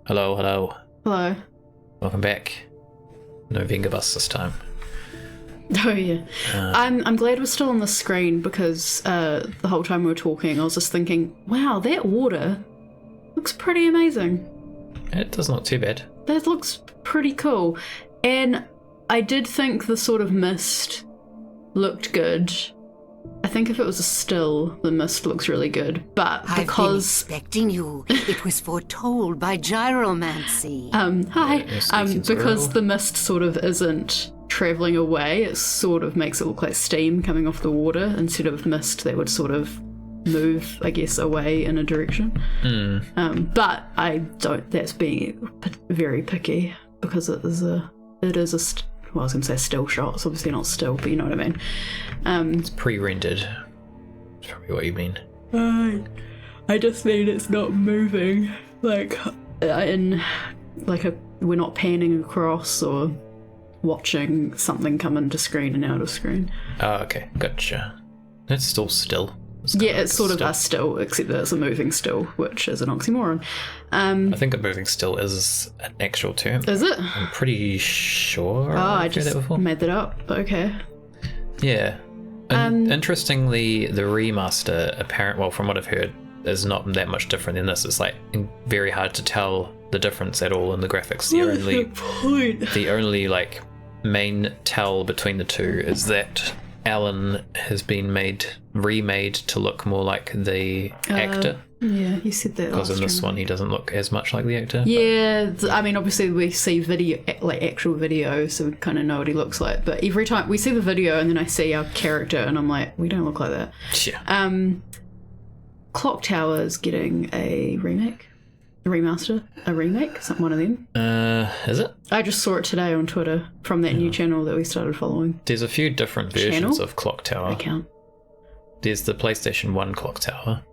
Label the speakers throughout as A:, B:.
A: Hello, hello.
B: Hello.
A: Welcome back. No Vengabus this time.
B: Oh yeah. I'm glad we're still on the screen because the whole time we were talking I was just thinking, wow, that water looks pretty amazing.
A: It doesn't look too bad.
B: That looks pretty cool. And I did think the sort of mist looked good. I think if it was a still, the mist looks really good. But
C: I've been
B: because
C: expecting you. It was foretold by gyromancy.
B: hi.
A: you're speaking to
B: Because
A: Earl.
B: the mist sort of isn't travelling away, it sort of makes it look like steam coming off the water instead of mist that would sort of move, I guess, away in a direction. But I don't, that's being very picky because it is a well, I was going to say still shot, it's obviously not still, but you know what I mean.
A: It's pre-rendered. That's probably what you mean.
B: I just mean it's not moving, like, we're not panning across or watching something come into screen and out of screen.
A: Oh, okay. Gotcha. It's still still.
B: It's sort of a still, except that it's a moving still, which is an oxymoron.
A: I think a moving still is an actual term.
B: Is it?
A: I'm pretty sure.
B: I
A: I've heard
B: just
A: that before.
B: made that up. Okay.
A: Yeah. And interestingly, the remaster, well, from what I've heard, is not that much different than this. It's like very hard to tell the difference at all in the graphics. The only like main tell between the two is that Alan has been remade to look more like the actor.
B: Yeah, you said that.
A: Because in this one, he doesn't look as much like the actor.
B: Yeah, I mean, obviously we see video, like actual video, so we kind of know what he looks like. But every time we see the video and then I see our character and I'm like, we don't look like that.
A: Yeah.
B: Clock Tower is getting a remake, a remaster, a remake, one of them.
A: Is it?
B: I just saw it today on Twitter from that new channel that we started following.
A: There's a few different versions of Clock Tower.
B: Account.
A: There's the PlayStation 1 Clock Tower,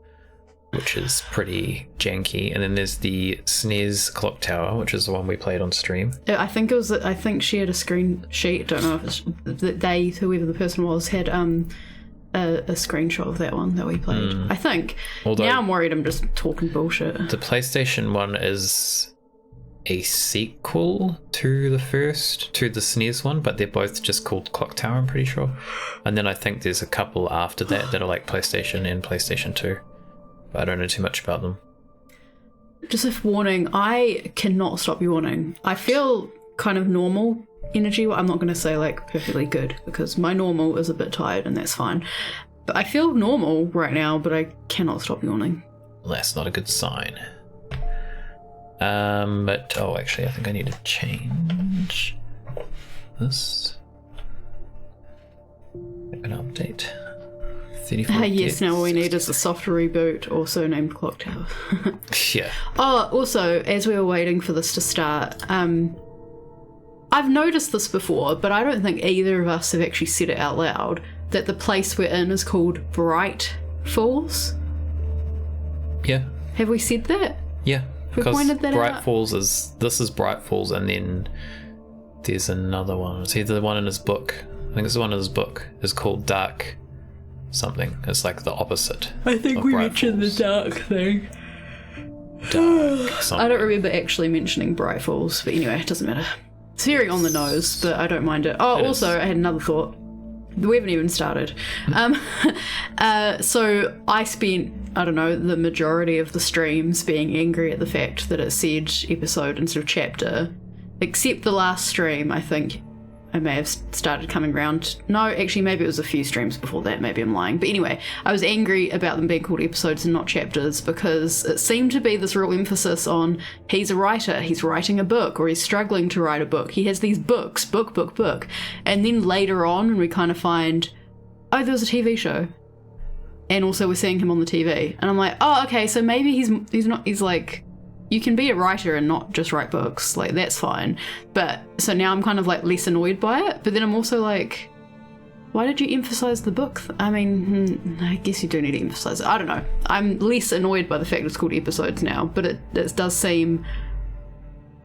A: which is pretty janky, and then there's the SNES Clock Tower, which is the one we played on stream.
B: I think she had a screen sheet. Don't know if it's that whoever the person was, had a screenshot of that one that we played. I think.
A: Although
B: now I'm worried I'm just talking bullshit.
A: The PlayStation 1 is a sequel to the SNES one, but they're both just called Clock Tower, I'm pretty sure. And then I think there's a couple after that are like PlayStation and PlayStation 2. But I don't know too much about them.
B: Just a warning, I cannot stop yawning. I feel kind of normal energy. I'm not going to say like perfectly good because my normal is a bit tired and that's fine. But I feel normal right now, but I cannot stop yawning.
A: Well, that's not a good sign. Actually, I think I need to change this. An update. 34
B: Yes, now all we need is a soft reboot, also named Clock Tower.
A: Yeah.
B: Oh, also, as we were waiting for this to start, I've noticed this before, but I don't think either of us have actually said it out loud, that the place we're in is called Bright Falls.
A: Yeah.
B: Have we said that?
A: Yeah.
B: We pointed that
A: Bright
B: out.
A: Falls this is Bright Falls, and then there's another one. It's either the one in his book. I think it's the one in his book. It's called Dark something. It's like the opposite.
B: I think
A: of
B: we
A: Bright
B: mentioned
A: Falls.
B: the dark thing.
A: Dark something.
B: I don't remember actually mentioning Bright Falls, but anyway, it doesn't matter. It's very on the nose, but I don't mind it. Oh,
A: It
B: also,
A: is.
B: I had another thought. We haven't even started. So I spent, I don't know, the majority of the streams being angry at the fact that it said episode instead of chapter, except the last stream. I think I may have started coming around. No, actually, maybe it was a few streams before that. Maybe I'm lying. But anyway, I was angry about them being called episodes and not chapters because it seemed to be this real emphasis on he's a writer, he's writing a book, or he's struggling to write a book. He has these books, book. And then later on, we kind of find, oh, there was a TV show. And also we're seeing him on the TV. And I'm like, oh, okay, so maybe he's like, you can be a writer and not just write books, like that's fine. But so now I'm kind of like less annoyed by it, but then I'm also like, why did you emphasize the book? I mean, I guess you do need to emphasize it. I don't know. I'm less annoyed by the fact it's called episodes now, but it does seem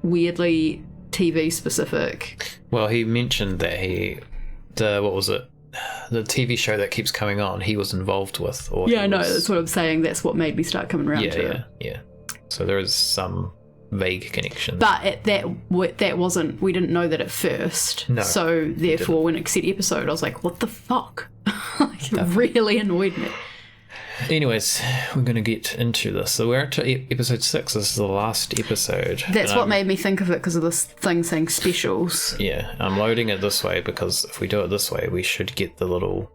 B: weirdly TV specific.
A: Well, he mentioned that what was it? The TV show that keeps coming on, he was involved with. Or
B: Yeah, I know. That's what I'm saying. That's what made me start coming around to it.
A: Yeah. So there is some vague connection.
B: But that wasn't, we didn't know that at first.
A: No,
B: So therefore, when it said episode, I was like, what the fuck? Like, it really annoyed me.
A: Anyways, we're going to get into this. So we're into episode 6. This is the last episode.
B: That's what made me think of it, because of this thing saying specials.
A: Yeah, I'm loading it this way because if we do it this way, we should get the little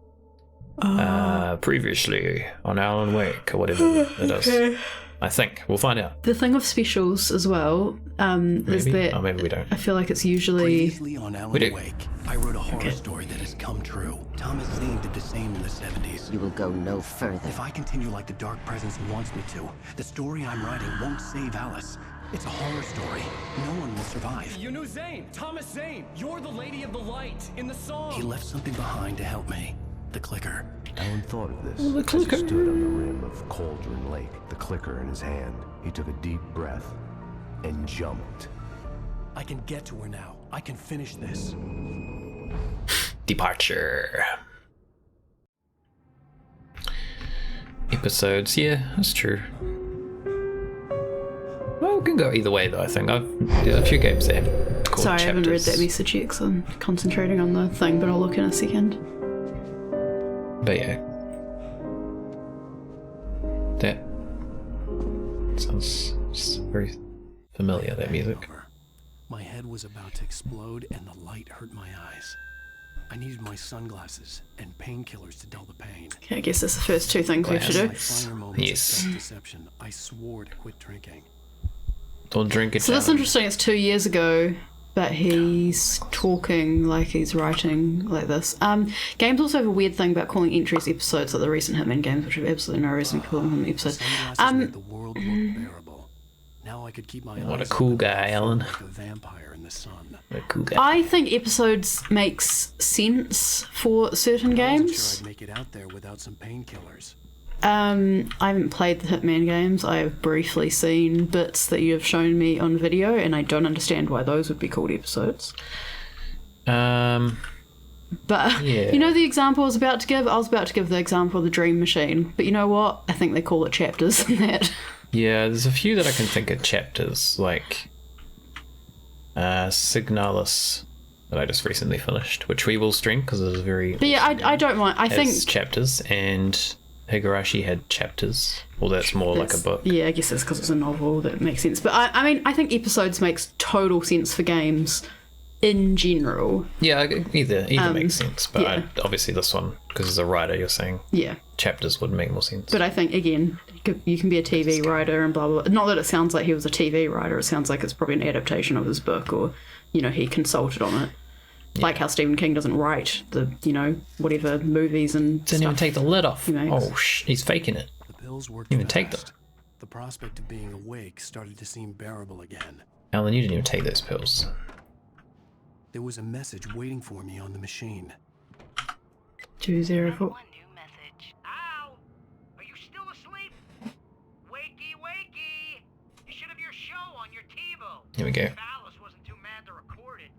A: previously on Alan Wake or whatever it is. I think. We'll find out.
B: The thing of specials as well is that
A: maybe we don't.
B: I feel like it's usually...
D: Previously on Alan
A: We do.
D: Wake, I wrote a horror story that has come true. Thomas Zane did the same in the 70s.
C: You will go no further.
D: If I continue like the Dark Presence wants me to, the story I'm writing won't save Alice. It's a horror story. No one will survive.
E: You knew Zane! Thomas Zane! You're the Lady of the Light in the song!
D: He left something behind to help me. The clicker.
F: Alan thought of this
A: the
F: as
A: clicker.
F: he stood on the rim of Cauldron Lake, the clicker in his hand. He took a deep breath and jumped.
D: I can get to her now. I can finish this.
A: Departure. Episodes, yeah, that's true. Well, we can go either way, though, I think. There's a few games that have called
B: Sorry, I haven't read
A: chapters.
B: that message yet, so I'm concentrating on the thing, but I'll look in a second.
A: But yeah. That sounds very familiar, that music.
D: My head was about to explode and the light hurt my eyes. I needed my sunglasses and painkillers to dull the pain.
B: Okay, I guess that's the first two things we have to
D: In
B: do.
D: my finer moments
A: Yes.
D: of self-deception, I swore to quit drinking.
A: Don't drink it.
B: So that's interesting, it's 2 years ago, but he's talking like he's writing like this. Games also have a weird thing about calling entries episodes, like the recent Hitman games, which have absolutely no reason to call them episodes.
D: Sunglasses made the world look bearable. Now I could keep my
A: What a
D: eyes
A: cool
D: open
A: guy, Alan.
D: like a vampire in the sun.
A: A cool guy.
B: I think episodes makes sense for certain
D: I wasn't
B: games.
D: sure I'd make it out there without some painkillers.
B: I haven't played the Hitman games. I have briefly seen bits that you have shown me on video, and I don't understand why those would be called episodes. But
A: Yeah.
B: you know the example I was about to give? I was about to give the example of the Dream Machine. But you know what? I think they call it chapters in that.
A: Yeah, there's a few that I can think of chapters, like Signalis, that I just recently finished, which we will stream because it is very...
B: But yeah, I don't mind. I think...
A: has chapters, and Higurashi had chapters. Well, that's more like a book.
B: Yeah, I guess that's because it's a novel. That makes sense. But I mean, I think episodes makes total sense for games in general.
A: Yeah, either makes sense, but
B: yeah.
A: obviously this one, because as a writer, you're saying
B: Yeah.
A: chapters would make more sense.
B: But I think, again, you can be a TV writer and blah, blah, blah. Not that it sounds like he was a TV writer. It sounds like it's probably an adaptation of his book, or, you know, he consulted on it. Yeah. Like how Stephen King doesn't write the, you know, whatever movies and
A: Didn't even take the lid off.
B: He makes.
A: Oh, he's faking it.
D: The pills worked
A: Even
D: fast.
A: take them.
D: The prospect of being awake started to seem bearable again.
A: Alan, you didn't even take those pills.
D: There was a message waiting for me on the machine.
B: 204.
G: One new message. Ow! Are you still asleep? Wakey, wakey! You should have your show on your TiVo.
A: Here we go.
G: Alice wasn't too mad to record it.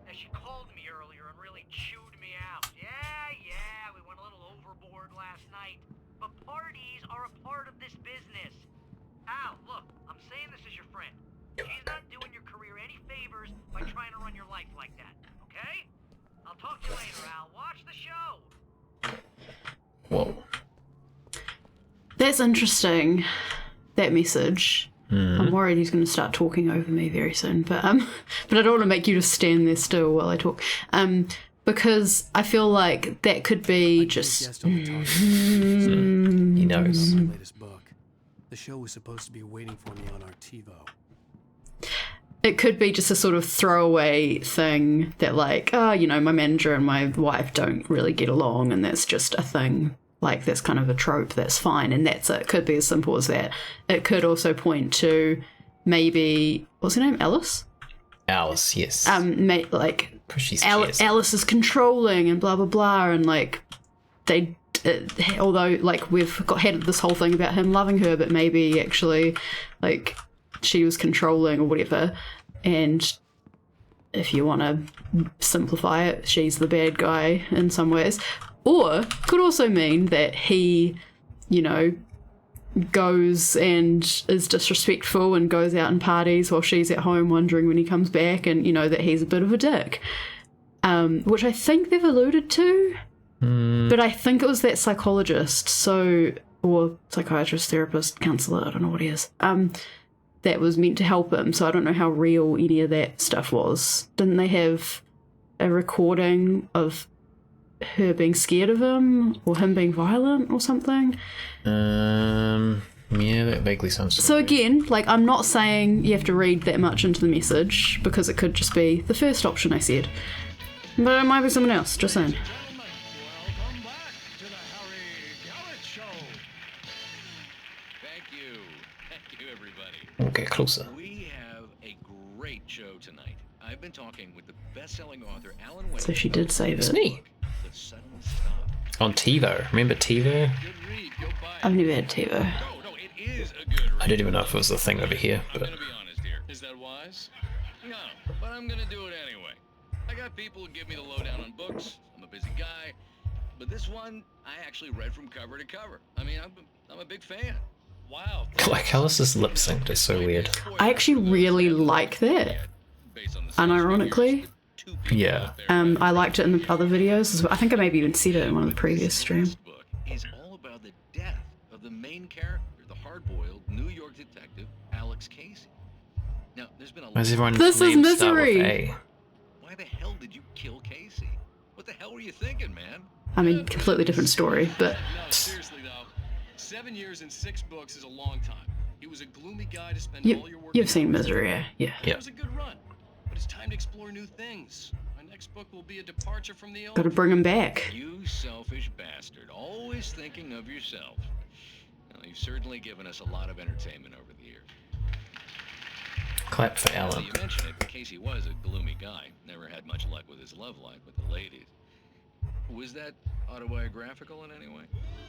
G: And she called me earlier and really chewed me out. Yeah, we went a little overboard last night. But parties are a part of this business. Al, look, I'm saying this as your friend. She's not doing your career any favors by trying to run your life like that, okay? I'll talk to you later, Al. Watch the show.
A: Whoa.
B: That's interesting, that message. I'm worried he's going to start talking over me very soon. But I don't want to make you just stand there still while I talk. Because I feel like that could be just...
D: Guest on the talk
A: He knows.
D: my latest book. The show was supposed to be waiting for me on our TiVo.
B: It could be just a sort of throwaway thing that, like, oh, you know, my manager and my wife don't really get along, and that's just a thing. Like, that's kind of a trope, that's fine, and that's it. It could be as simple as that. It could also point to maybe, what's her name, Alice?
A: Alice, yes.
B: Like,
A: She's
B: Alice is controlling and blah, blah, blah, and, like, they... although, like, we've had this whole thing about him loving her, but maybe actually, like... she was controlling or whatever, and if you want to simplify it, she's the bad guy in some ways. Or could also mean that he, you know, goes and is disrespectful and goes out and parties while she's at home wondering when he comes back, and you know that he's a bit of a dick, which I think they've alluded to, but I think it was that psychologist, or psychiatrist, therapist, counsellor, I don't know what he is, that was meant to help him, so I don't know how real any of that stuff was. Didn't they have a recording of her being scared of him or him being violent or something?
A: Yeah, that vaguely sounds
B: So again, like, I'm not saying you have to read that much into the message, because it could just be the first option I said, but it might be someone else, just saying.
H: Welcome back to the Harry Garrett Show.
I: Thank you everybody.
A: We'll get closer.
I: We have a great show tonight. I've been talking with the best-selling author Alan Wake.
B: So she did save
A: It's
B: it.
A: me.
I: The Sudden Stop.
A: On TiVo. Remember TiVo?
I: Good read. Go buy it.
B: I've never had TiVo.
I: No, it is a good read.
A: I didn't even know if it was a thing over here,
I: I'm
A: but
I: gonna be honest here. Is that wise? No, but I'm gonna do it anyway. I got people who give me the lowdown on books. I'm a busy guy. But this one, I actually read from cover to cover. I mean, I'm a big fan. Wow.
A: like Alice's lip sync is so weird.
B: I actually really like that, unironically.
A: Yeah.
B: I liked it in the other videos as well. I think I maybe even said it in one of the previous streams.
I: This book is all about the death of the main character, the hard-boiled New York detective Alex Casey. Now, there's been a
A: Why does everyone
B: This is
A: name start with
B: misery.
A: A?
I: Why the hell did you kill Casey? What the hell were you thinking, man?
B: I mean, completely different story, but
D: No, seriously though, 7 years and 6 books is a long time. He was a gloomy guy to spend all your work.
B: you've seen Misery, yeah.
D: It was a good run, but it's time to explore new things. My next book will be a departure from the old.
B: Gotta bring him back.
I: You selfish bastard, always thinking of yourself. Well, you've certainly given us a lot of entertainment over the years.
A: Clap for
I: Well,
A: Alan.
I: you mentioned it, but Casey was a gloomy guy. Never had much luck with his love life with the ladies. Was that autobiographical in any way?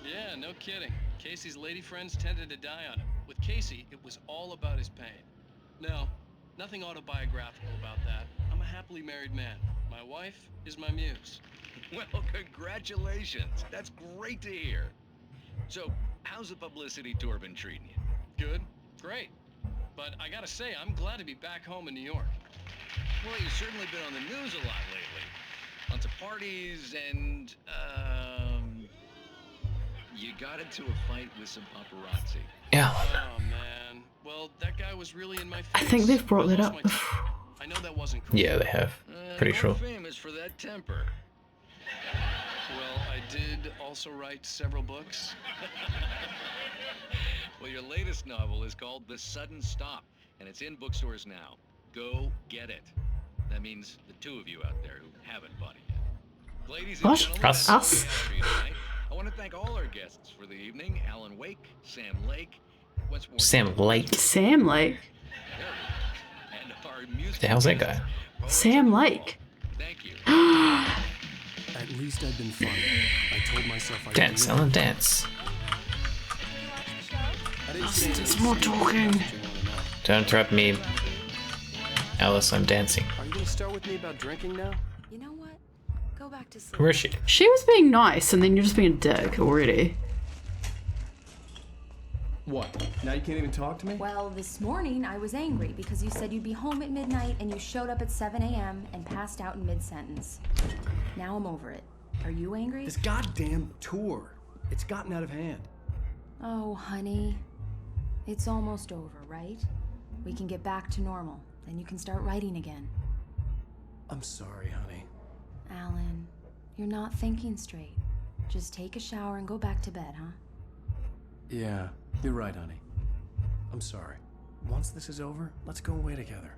D: Yeah, no kidding. Casey's lady friends tended to die on him. With Casey, it was all about his pain. No, nothing autobiographical about that. I'm a happily married man. My wife is my muse.
I: Well, congratulations. That's great to hear. So, how's the publicity tour been treating you?
D: Good, great. But I gotta say, I'm glad to be back home in New York.
I: Well, you've certainly been on the news a lot lately. Lots of parties and, you got into a fight with some paparazzi.
A: Yeah.
D: Oh, man. Well, that guy was really in my face.
B: I think they've brought that
D: lost
B: up.
D: my temper. I know that wasn't cool.
A: Yeah, they have. Pretty
I: You're
A: sure.
I: famous for that temper.
D: Well, I did also write several books.
I: Well, your latest novel is called The Sudden Stop, and it's in bookstores now. Go get it. That means the two of you out there who haven't bought it yet. Ladies and
B: What?
I: gentlemen,
A: Us?
I: that's all we
B: Us?
I: have for you tonight. I want to thank all our guests for the evening. Alan Wake, Sam Lake, Westmore
A: Sam Lake.
B: Sam Lake?
I: and our music
A: The hell's that guy?
B: Sam Lake?
I: Thank you.
D: At least I've been funny. I told myself I
A: Dance, Alan, dance.
B: There's more talking.
A: Don't interrupt me. Alice, I'm dancing.
D: Are you gonna start with me about drinking now?
J: You know what? Go back to sleep.
A: Where is she?
B: She was being nice, and then you're just being a dick already.
E: What? Now you can't even talk to me?
J: Well, this morning I was angry because you said you'd be home at midnight and you showed up at 7 a.m. and passed out in mid-sentence. Now I'm over it. Are you angry?
E: This goddamn tour. It's gotten out of hand.
J: Oh, honey. It's almost over, right? We can get back to normal. Then you can start writing again.
D: I'm sorry, honey.
J: Alan, you're not thinking straight. Just take a shower and go back to bed, huh?
D: Yeah, you're right, honey. I'm sorry. Once this is over, let's go away together.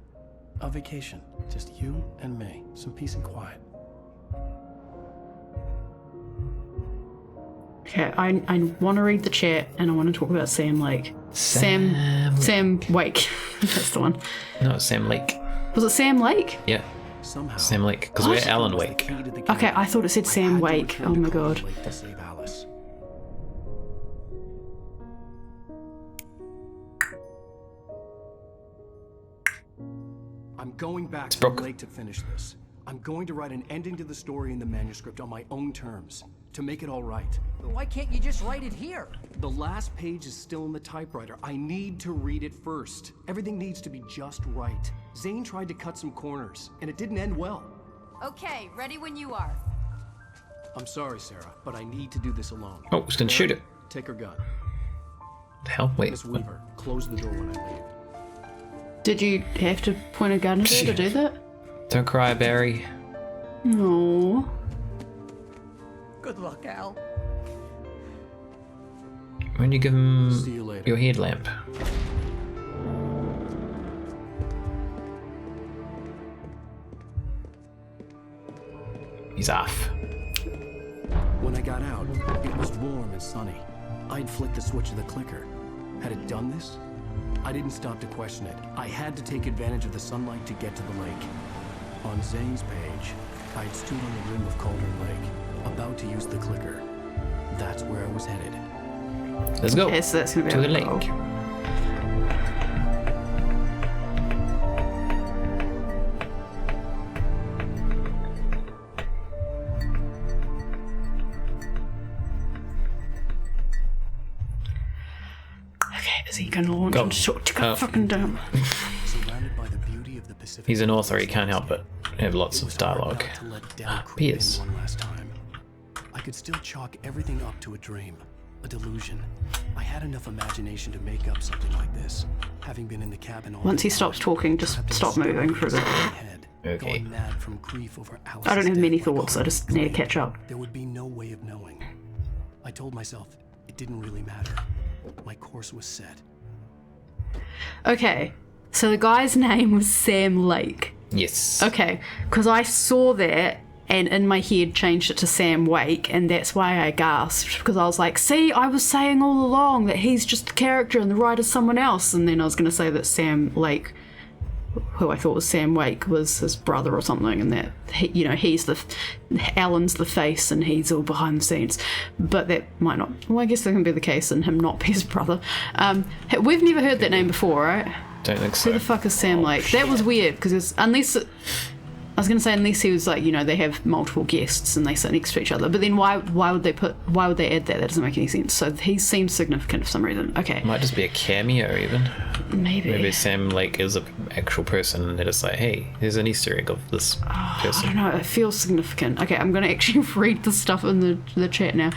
D: A vacation. Just you and me. Some peace and quiet.
B: Okay, I want to read the chat, and I want to talk about Sam Lake. Sam Wake. That's the one.
A: No, it's Sam Lake.
B: Was it Sam Lake?
A: Yeah,
D: Somehow.
A: Sam Lake. Because we're Alan Wake.
B: Okay, I thought it said Sam Wake. Oh my god.
D: To save Alice.
E: I'm going back to the
A: Brooke.
E: lake to finish this. I'm going to write an ending to the story in the manuscript on my own terms, to make it all right. Why can't you just write it here?
K: The last page is still in the typewriter. I need to read it first. Everything needs to be just right. Zane tried to cut some corners, and it didn't end well.
J: Okay, ready when you are.
K: I'm sorry, Sarah, but I need to do this alone.
A: Oh, he's gonna shoot it.
K: Take her gun.
A: The hell? Wait.
K: Miss Weaver, close the door when I leave.
B: Did you have to point a gun at her to do that?
A: Don't cry, Barry.
B: No.
E: Good luck, Al.
A: When you give him
K: See you later.
A: your headlamp. He's off.
K: When I got out, it was warm and sunny. I'd flicked the switch of the clicker. Had it done this? I didn't stop to question it. I had to take advantage of the sunlight to get to the lake. On Zane's page, I'd stood on the rim of Cauldron Lake, about to use the clicker. That's where I was headed.
A: Let's go
B: Okay, so that's gonna be
A: to the
B: a
A: lake.
B: roll. Okay, is he gonna launch
A: Go.
B: and shot to
A: Oh.
B: fucking down?
K: Surrounded by the beauty of the Pacific.
A: He's an author, he can't help but have lots of dialogue.
K: To let doubt creep
A: Piers.
K: in one last time. I could still chalk everything up to a dream, a delusion. I had enough imagination to make up something like this. Having been in the cabin all
B: Once he
K: day
B: stops
K: long,
B: talking, just
K: trapped in
B: stop
K: a
B: moving for a bit.
K: in my head,
A: Okay.
K: going mad from grief over Alice's
B: I don't have
K: death
B: many
K: by
B: thoughts, I
K: calling
B: just
K: it
B: need to
K: dream.
B: catch up.
K: There would be no way of knowing. I told myself it didn't really matter. My course was set.
B: Okay, so the guy's name was Sam Lake.
A: Yes.
B: Okay, because I saw that and in my head changed it to Sam Wake, and that's why I gasped, because I was like, see, I was saying all along that he's just the character and the writer's someone else, and then I was going to say that Sam Lake, who I thought was Sam Wake, was his brother or something, and that he, you know, he's the Alan's the face and he's all behind the scenes, but that might not. Well, I guess that can be the case and him not be his brother. We've never heard that name before, right?
A: Don't think so.
B: Who the fuck is Sam Lake? That was weird because unless he was like, you know, they have multiple guests and they sit next to each other, but then why would they add that? That doesn't make any sense. So he seems significant for some reason. Okay,
A: Might just be a cameo even.
B: maybe
A: Sam Lake is an actual person and they're just like, hey, here's an Easter egg of this
B: I
A: person.
B: don't know, it feels significant. Okay, I'm going to actually read the stuff in the chat now.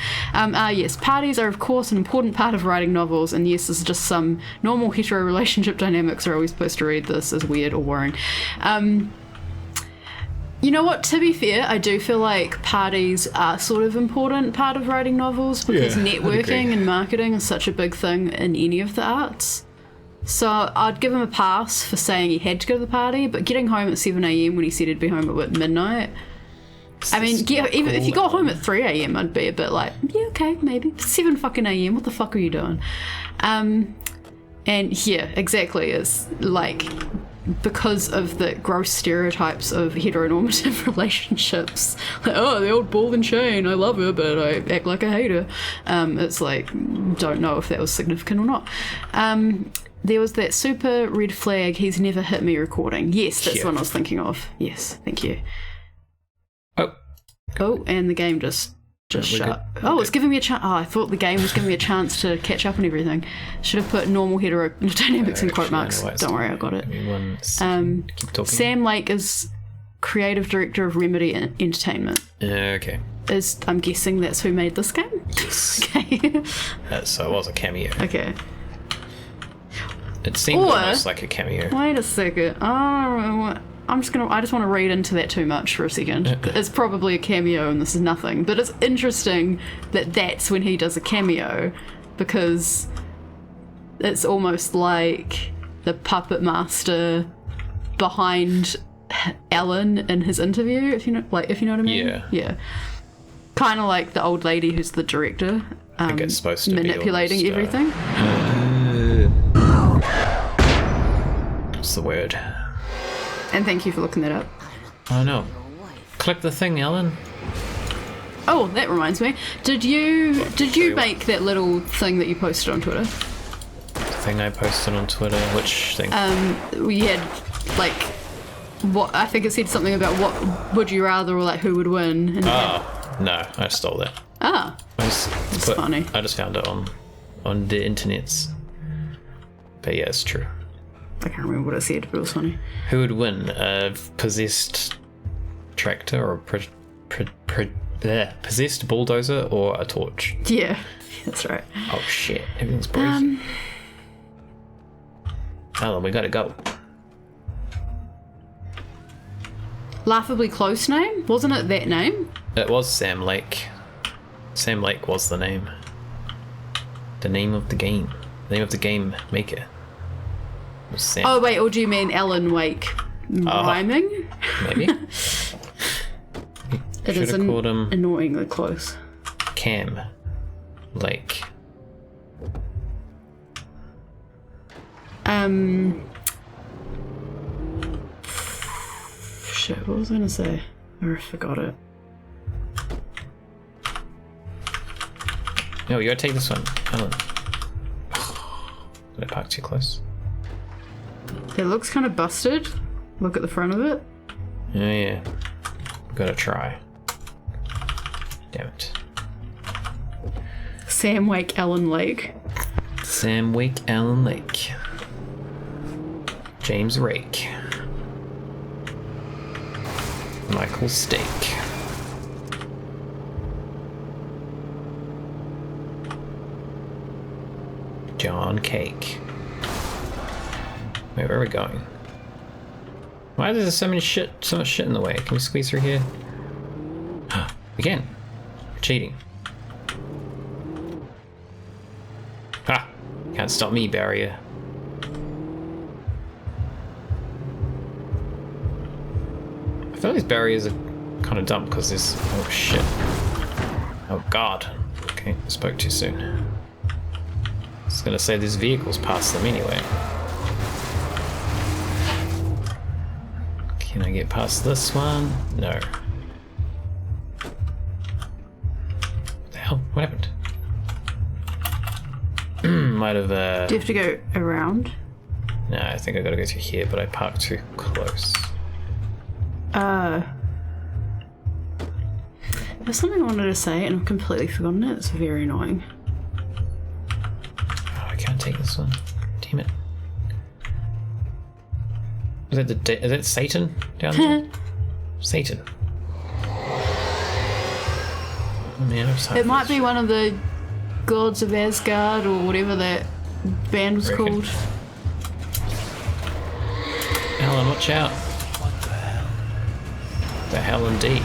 B: Yes, parties are of course an important part of writing novels, and yes, this is just some normal hetero relationship dynamics. Are we supposed to read this as weird or worrying? You know what, to be fair, I do feel like parties are sort of important part of writing novels, because
A: Yeah, I'd agree.
B: networking and marketing is such a big thing in any of the arts. So I'd give him a pass for saying he had to go to the party, but getting home at 7 a.m. when he said he'd be home at midnight. I mean, yeah, even if you got home at 3 a.m., I'd be a bit like, yeah, okay, maybe. 7 fucking a.m., what the fuck are you doing? And yeah, exactly, it's like, because of the gross stereotypes of heteronormative relationships, like, oh, the old ball and chain, I love her, but I act like I hate her. It's like, don't know if that was significant or not. There was that super red flag, he's never hit me recording. Yes, that's the one I was thinking of. Yes, thank you. Oh, and the game just shut. Oh, it's giving me a chance. Oh, I thought the game was giving me a chance to catch up on everything. Should have put normal hetero dynamics in quote marks. Don't worry, I got it.
A: Keep talking.
B: Sam Lake is creative director of Remedy Entertainment.
A: Okay.
B: I'm guessing that's who made this game?
A: Yes.
B: Okay.
A: So it was a cameo.
B: Okay.
A: It seemed almost like a cameo.
B: Wait a second. I just want to read into that too much for a second. It's probably a cameo and this is nothing, but it's interesting that that's when he does a cameo, because it's almost like the puppet master behind Alan in his interview, if you know what I mean. Yeah. Kind of like the old lady who's the director,
A: I think it's supposed to
B: manipulating
A: be almost,
B: everything.
A: What's the word?
B: And thank you for looking that up.
A: Oh no. Click the thing, Ellen.
B: Oh, that reminds me. Did you make that little thing that you posted on Twitter?
A: The thing I posted on Twitter? Which thing?
B: We had like what I think it said something about what would you rather, or like who would win. And
A: no, I stole that.
B: Ah.
A: I
B: It's funny.
A: I just found it on the internets. But yeah, it's true.
B: I can't remember what it said, but it was funny.
A: Who would win, a possessed tractor or a possessed bulldozer or a torch?
B: Yeah, that's right.
A: Oh shit, everything's breaking. Alan, we gotta go.
B: Laughably Close name? Wasn't it that name?
A: It was Sam Lake. Sam Lake was the name. The name of the game. The name of the game maker. Was Sam.
B: Oh wait, or do you mean Alan Wake rhyming?
A: Maybe.
B: It is
A: called him
B: annoyingly close.
A: Cam Lake.
B: Shit, what was I gonna say? I forgot it.
A: No, you gotta take this one, Alan. Did I park too close?
B: It looks kind of busted. Look at the front of it.
A: Yeah. Gotta try. Damn it.
B: Sam Wake, Alan Lake.
A: Sam Wake, Alan Lake. James Rake. Michael Steak. John Cake. Wait, where are we going? Why is there so much shit in the way? Can we squeeze through here? We can. Cheating. Ha! Can't stop me, barrier. I feel like these barriers are kind of dumb because there's... Oh shit. Oh god. Okay, I spoke too soon. I was gonna say there's vehicles past them anyway. Can I get past this one? No. What the hell? What happened? Might have
B: Do you have to go around?
A: No, I think I gotta go through here, but I parked too close. There's something I wanted to say and I've completely forgotten it. It's very annoying. Oh, I can't take this one. Damn it. Is that Satan down there? Satan. Oh, man,
B: it might be one of the Gods of Asgard or whatever that band was called.
A: Alan, watch out. What the hell? The hell indeed.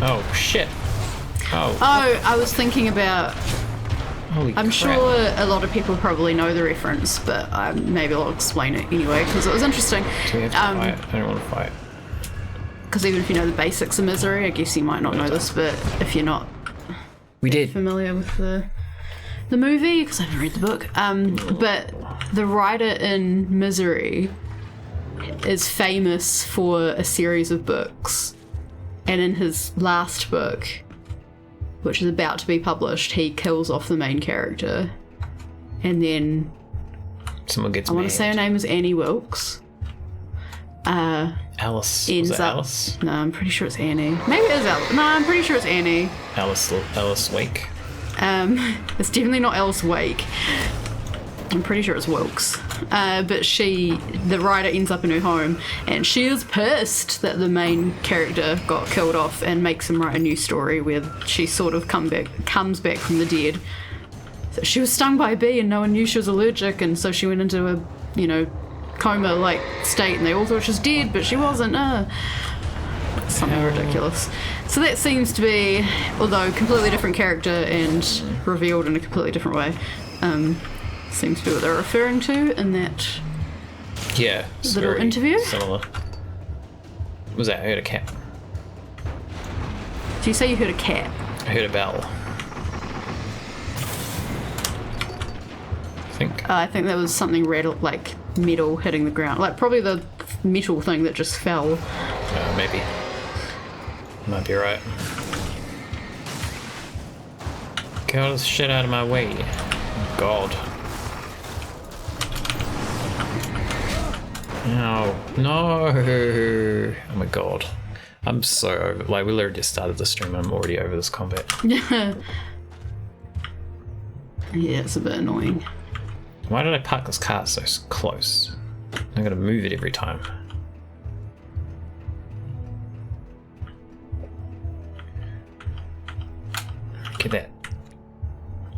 A: Oh, shit. Oh,
B: I was thinking about...
A: Holy
B: I'm
A: crap.
B: sure a lot of people probably know the reference, but maybe I'll explain it anyway, because it was interesting.
A: Do we have to fight? I don't want to fight.
B: Because even if you know the basics of Misery, I guess you might not know this, but if you're not familiar with the movie, because I haven't read the book, but the writer in Misery is famous for a series of books, and in his last book, which is about to be published, he kills off the main character, and then
A: someone gets
B: I want to say her name is Annie Wilkes.
A: Alice.
B: Ends
A: Was it
B: up,
A: Alice?
B: No, I'm pretty sure it's Annie. Maybe it is Alice. No, I'm pretty sure it's Annie.
A: Alice Wake.
B: It's definitely not Alice Wake. I'm pretty sure it's Wilkes. But the writer ends up in her home, and she is pissed that the main character got killed off, and makes him write a new story where she sort of comes back from the dead. So she was stung by a bee, and no one knew she was allergic, and so she went into a, coma-like state, and they all thought she was dead, but she wasn't. Something ridiculous. So that seems to be, although completely different character and revealed in a completely different way, seems to be what they're referring to in that little interview.
A: Similar. What was that? I heard a cat.
B: Did you say you heard a cat?
A: I heard a bell.
B: I think that was something like metal hitting the ground. Like probably the metal thing that just fell.
A: Maybe. Might be right. Get all this shit out of my way. God. No. Oh my god. I'm so over. Like, we literally just started the stream. I'm already over this combat.
B: Yeah, it's a bit annoying.
A: Why did I park this car so close? I'm gonna move it every time.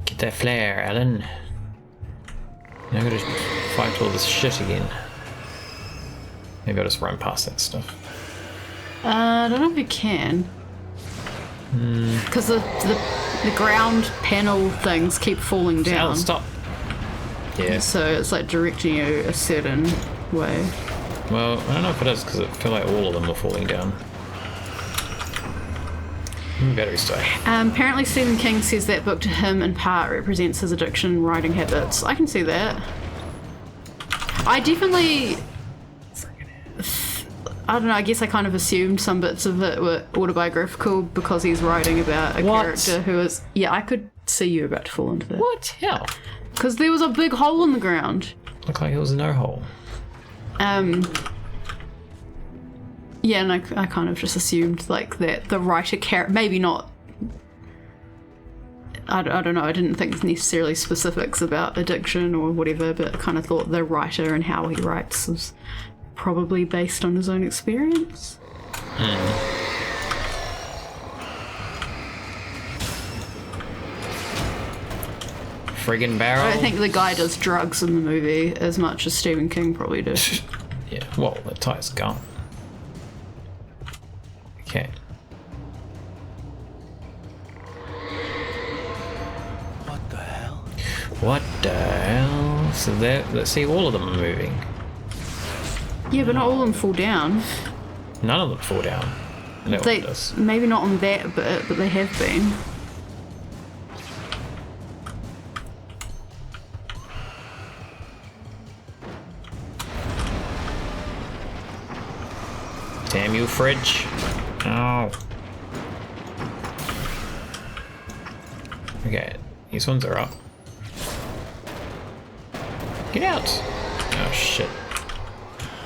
A: Get that flare, Alan. Now I'm gonna fight all this shit again. Maybe I'll just run past that stuff.
B: I don't know if you can. Because the ground panel things keep falling down.
A: Alan, stop. Yeah.
B: So it's like directing you a certain way.
A: Well, I don't know if it is because I feel like all of them are falling down. Battery stay.
B: Apparently Stephen King says that book to him in part represents his addiction and writing habits. I can see that. I definitely... I don't know, I guess I kind of assumed some bits of it were autobiographical because he's writing about a character who is... Yeah, I could see you about to fall into that.
A: What? How?
B: Because there was a big hole in the ground.
A: Looked like it was no hole.
B: Yeah, and I kind of just assumed like that the writer maybe not. I don't know. I didn't think necessarily specifics about addiction or whatever, but I kind of thought the writer and how he writes was probably based on his own experience.
A: Friggin' barrel.
B: I don't think the guy does drugs in the movie as much as Stephen King probably did.
A: Yeah, well, the tire's gone. Okay.
K: What the hell?
A: What the hell? So let's see, all of them are moving.
B: Yeah, but not all of them fall down.
A: None of them fall down. No one does.
B: Maybe not on that bit, but they have been.
A: Damn you, fridge. Oh. Okay, these ones are up. Get out! Oh shit.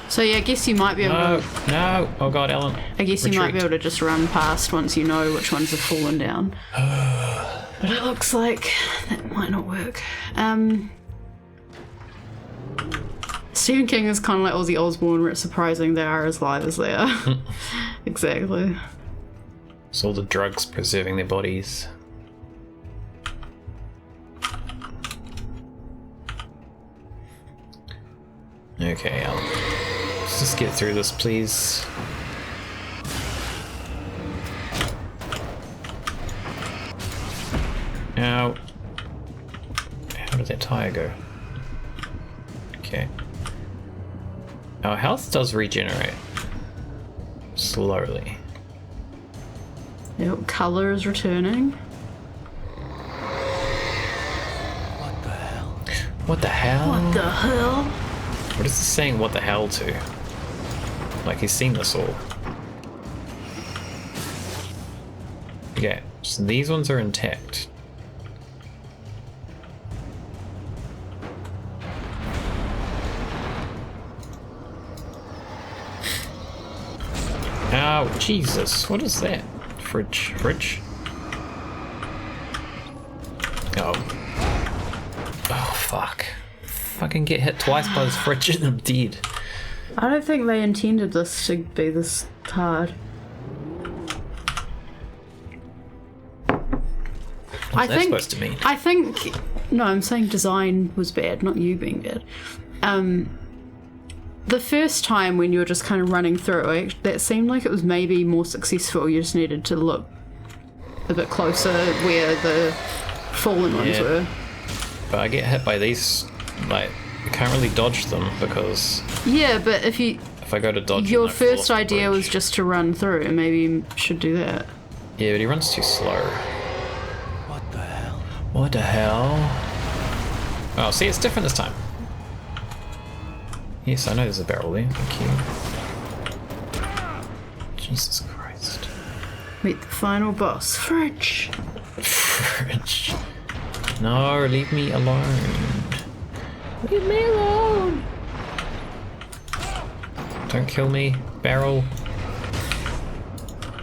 B: So yeah, I guess you might be able to...
A: No! Oh god, Ellen.
B: I guess you might be able to just run past once you know which ones have fallen down. But it looks like that might not work. Stephen King is kind of like Ozzy Osbourne, where it's surprising they are as live as they are. Exactly.
A: It's all the drugs preserving their bodies. Okay, let's just get through this, please. Ow. How did that tire go? Okay. Our health does regenerate. Slowly.
B: Yep, colour is returning.
K: What the hell?
A: What the hell?
B: What the hell?
A: What is this saying what the hell to? Like he's seen this all. Okay, so these ones are intact. Oh, Jesus, what is that? Fridge. Oh. Oh, fuck. Fucking get hit twice by this fridge and I'm dead.
B: I don't think they intended this to be this hard.
A: What's that supposed to mean?
B: I think... No, I'm saying design was bad, not you being bad. The first time when you were just kind of running through it, that seemed like it was maybe more successful. You just needed to look a bit closer where the fallen ones were.
A: But I get hit by these, like, I can't really dodge them because...
B: Yeah, but if
A: I go to dodge
B: your first idea was just to run through, maybe you should do that.
A: Yeah, but he runs too slow.
K: What the hell?
A: What the hell? Oh, see, it's different this time. Yes, I know there's a barrel there. Thank you. Jesus Christ.
B: Meet the final boss. Fridge.
A: Fridge. No, leave me alone. Leave me alone. Don't kill me, barrel.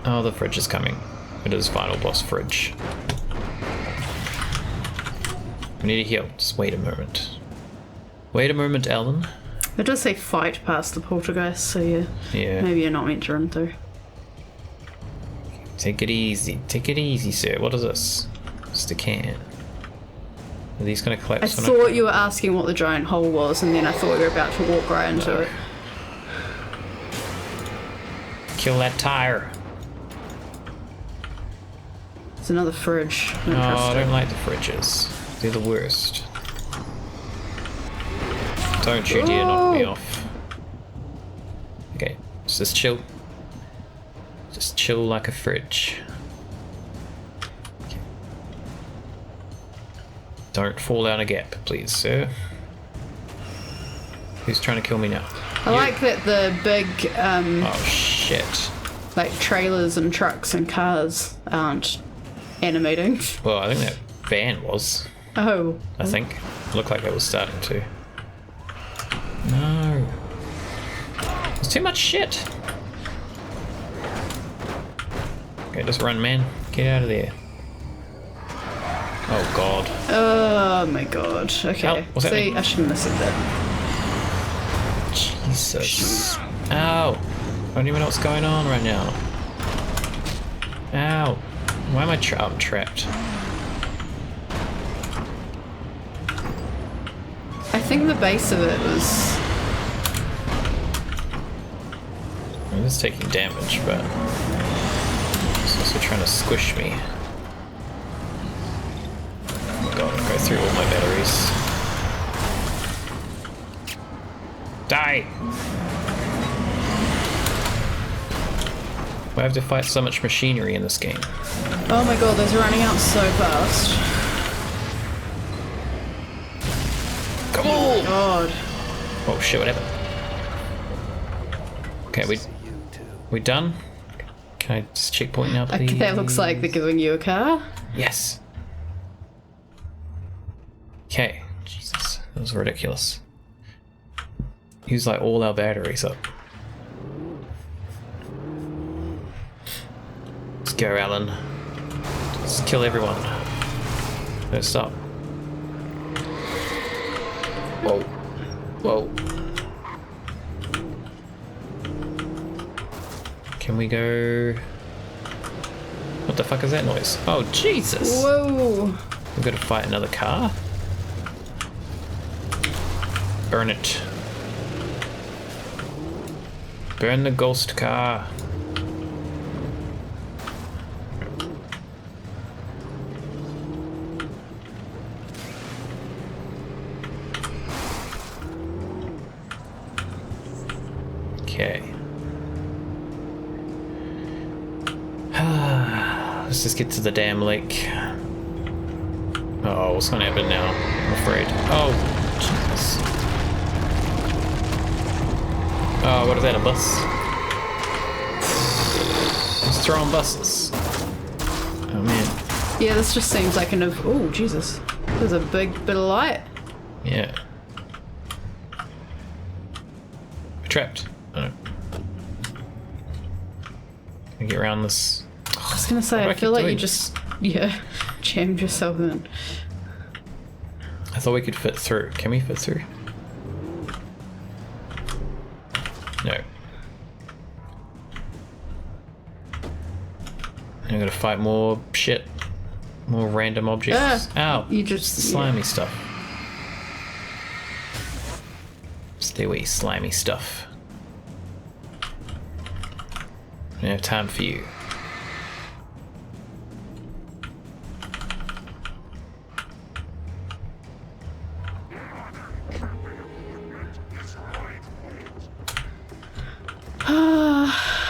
A: Oh, the fridge is coming. It is final boss fridge. We need to heal. Just wait a moment. Wait a moment, Ellen.
B: It does say fight past the poltergeist, so yeah.
A: Yeah.
B: Maybe you're not meant to run through.
A: Take it easy. Take it easy, sir. What is this? Just a can. Are these gonna collapse?
B: I thought you were asking what the giant hole was, and then I thought you were about to walk right into it.
A: Kill that tire.
B: It's another fridge.
A: No, I don't like the fridges. They're the worst. Don't you dare knock me off. Okay, just chill. Just chill like a fridge. Okay. Don't fall down a gap, please, sir. Who's trying to kill me now?
B: I like that the big,
A: oh shit.
B: like trailers and trucks and cars aren't animating.
A: Well, I think that van was.
B: Oh.
A: I think. It looked like it was starting to. No. There's too much shit. Okay, just run, man. Get out of there. Oh god.
B: Oh my god. Okay.
A: Ow, what's
B: See,
A: happening?
B: I shouldn't have said that.
A: Jesus. Ow. I don't even know what's going on right now. Ow. Why am I I'm trapped?
B: I think the base of it was...
A: I'm just taking damage, but it's also trying to squish me. Oh god, I'll go through all my batteries. Die! Why have to fight so much machinery in this game?
B: Oh my god, those are running out so fast.
A: Come on!
B: God.
A: Oh shit, what happened? Okay, we done? Can I just checkpoint now, please?
B: Okay, that looks like they're giving you a car.
A: Yes. Okay. Jesus, that was ridiculous. Use like all our batteries up. Let's go, Alan. Just kill everyone. Don't stop. Whoa. Whoa. Can we go... What the fuck is that noise? Oh, Jesus!
B: Whoa!
A: We've got to fight another car? Burn it. Burn the ghost car. Okay. Let's just get to the damn lake. Oh, what's gonna happen now? I'm afraid. Oh, Jesus. Oh, what is that, a bus? He's throwing buses. Oh man.
B: Yeah, this just seems like oh, Jesus. There's a big bit of light.
A: Yeah. We're trapped. Oh. Can I get around this?
B: I was gonna say, I feel like you just, jammed yourself in.
A: I thought we could fit through. Can we fit through? No. I'm gonna fight more shit. More random objects. Ow!
B: You just...
A: slimy stuff. Stay away, slimy stuff. I don't have time for you.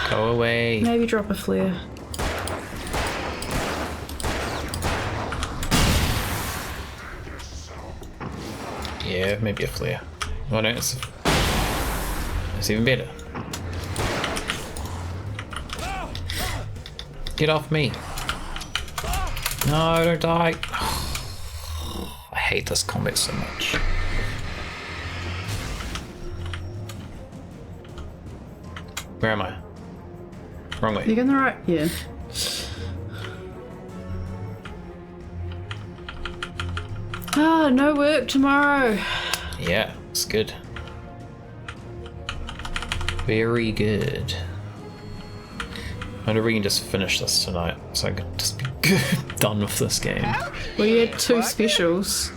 A: Go away.
B: Maybe drop a flare.
A: Yeah, maybe a flare. Oh no, it's even better. Get off me. No, don't die. I hate this combat so much. Where am I? Wrong way.
B: You're going the right... Yeah. Ah, no work tomorrow.
A: Yeah, it's good. Very good. I wonder if we can just finish this tonight, so I can just be done with this game.
B: We had 2 specials.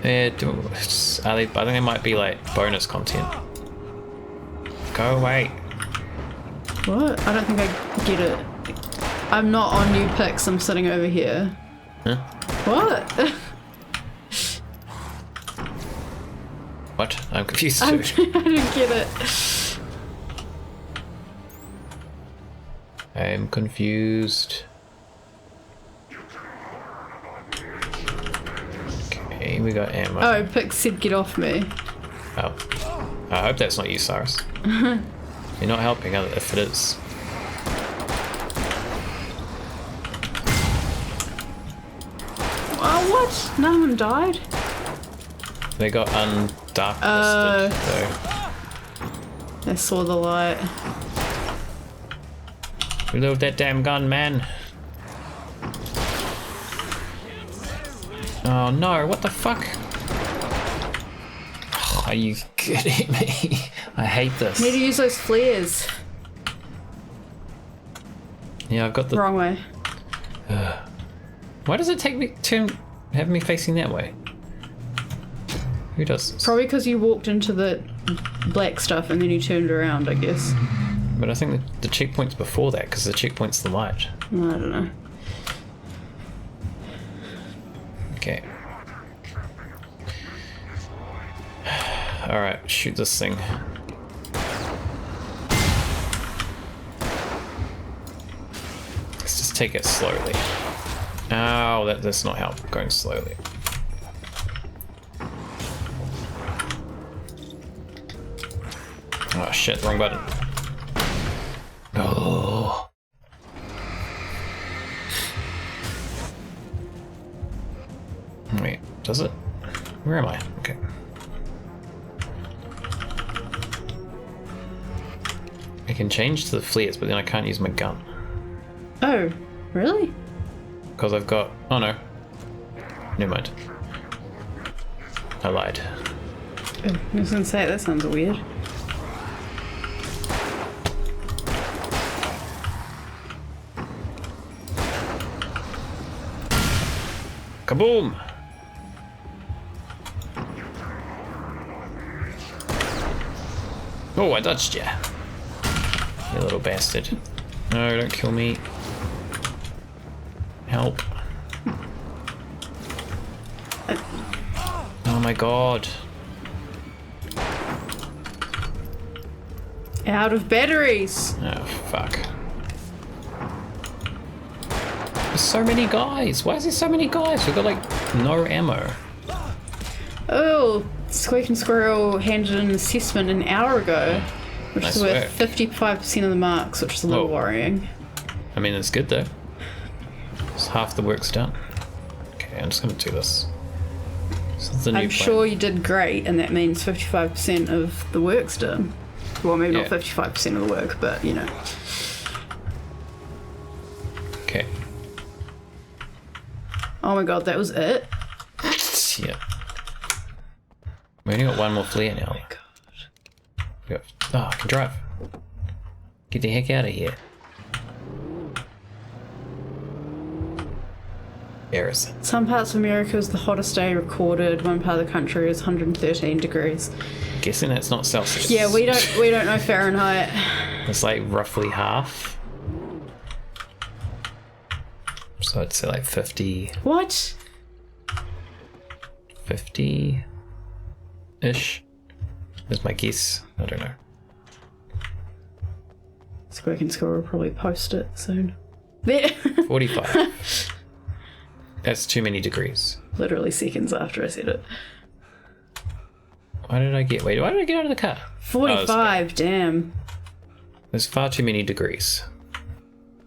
A: Yeah, I think they might be like bonus content. Go away.
B: What? I don't think I get it. I'm not on new picks, I'm sitting over here.
A: Huh?
B: What?
A: What? I'm confused too.
B: I don't get it.
A: I'm confused. Okay, we got ammo.
B: Oh, Pix said get off me.
A: Oh. I hope that's not you, Cyrus. You're not helping if it is.
B: Oh, what? None of them died?
A: They got undarklisted, though.
B: I saw the light.
A: Reload that damn gun, man. Oh no, what the fuck? Oh, are you kidding me? I hate this.
B: Need to use those flares.
A: Yeah, I've got the...
B: Wrong way.
A: Why does it take me to have me facing that way? Who does this?
B: Probably because you walked into the black stuff and then you turned around, I guess.
A: But I think the checkpoint's before that, because the checkpoint's the light.
B: I don't know.
A: Okay. Alright, shoot this thing. Let's just take it slowly. Oh, that does not help, going slowly. Oh shit, wrong button. Oh. Wait, does it? Where am I? Okay. I can change to the flares, but then I can't use my gun.
B: Oh, really?
A: Because I've got... Oh no. Never mind. I lied.
B: I was gonna say, that sounds weird.
A: Kaboom! Oh, I dodged ya. You little bastard. No, don't kill me. Help. Oh my god.
B: Out of batteries!
A: Oh, fuck. There's so many guys. Why is there so many guys? We've got like no ammo.
B: Oh, Squeak and Squirrel handed in an assessment an hour ago, which
A: Nice
B: is worth
A: work.
B: 55% of the marks, which is a little
A: Whoa.
B: worrying.
A: I mean, it's good though. It's half the work's done. Okay, I'm just gonna do this. This is the new
B: I'm
A: plan.
B: sure you did great, and that means 55% of the work's done. Well, maybe not
A: Yeah.
B: 55% of the work, but you know.
A: Okay.
B: Oh my god, that was it?
A: Yeah. We only got one more flare now. Oh, I can drive. Get the heck out of here. Harrison.
B: Some parts of America is the hottest day recorded. One part of the country is 113 degrees.
A: Guessing that's not Celsius.
B: Yeah, we don't know Fahrenheit.
A: It's like roughly half. So I'd say like 50.
B: What?
A: 50-ish is my guess. I don't know.
B: Squeak and Squirrel will probably post it soon. There.
A: 45. That's too many degrees.
B: Literally seconds after I said it.
A: Why did I get... Wait, why did I get out of the car?
B: 45, damn.
A: There's far too many degrees.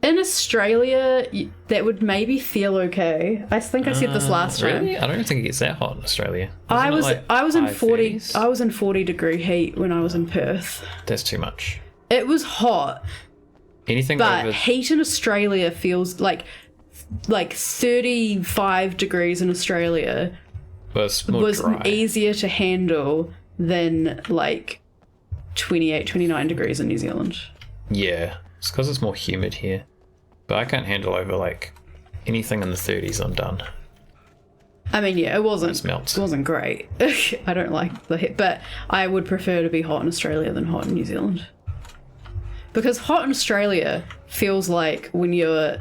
B: In Australia, that would maybe feel okay. I think I said this last time.
A: Really? I don't think it gets that hot in Australia.
B: I was in 40.
A: 30s?
B: I was in 40-degree heat when I was in Perth.
A: That's too much.
B: It was hot,
A: Anything
B: but
A: over...
B: heat in Australia feels like 35 degrees in Australia
A: was more
B: was
A: dry.
B: easier to handle than like 28, 29 degrees in New Zealand.
A: Yeah, it's because it's more humid here. But I can't handle over like anything in the 30s. I'm done.
B: I mean, yeah, it wasn't great. I don't like the heat, but I would prefer to be hot in Australia than hot in New Zealand. Because hot in Australia feels like when you're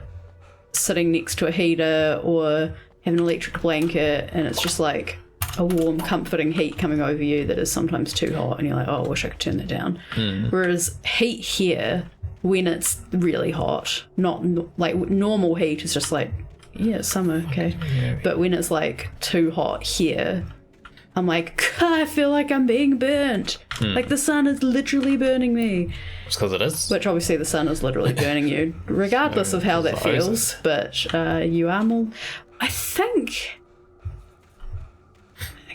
B: sitting next to a heater or have an electric blanket and it's just like a warm, comforting heat coming over you that is sometimes too hot and you're like, oh, I wish I could turn that down. Whereas heat here, when it's really hot, not like normal heat is just like, yeah, it's summer, okay. But when it's like too hot here, I'm like, I feel like I'm being burnt. Like the sun is literally burning me.
A: It's because it is.
B: Which obviously the sun is literally burning you, regardless of how that feels. But you are more. I think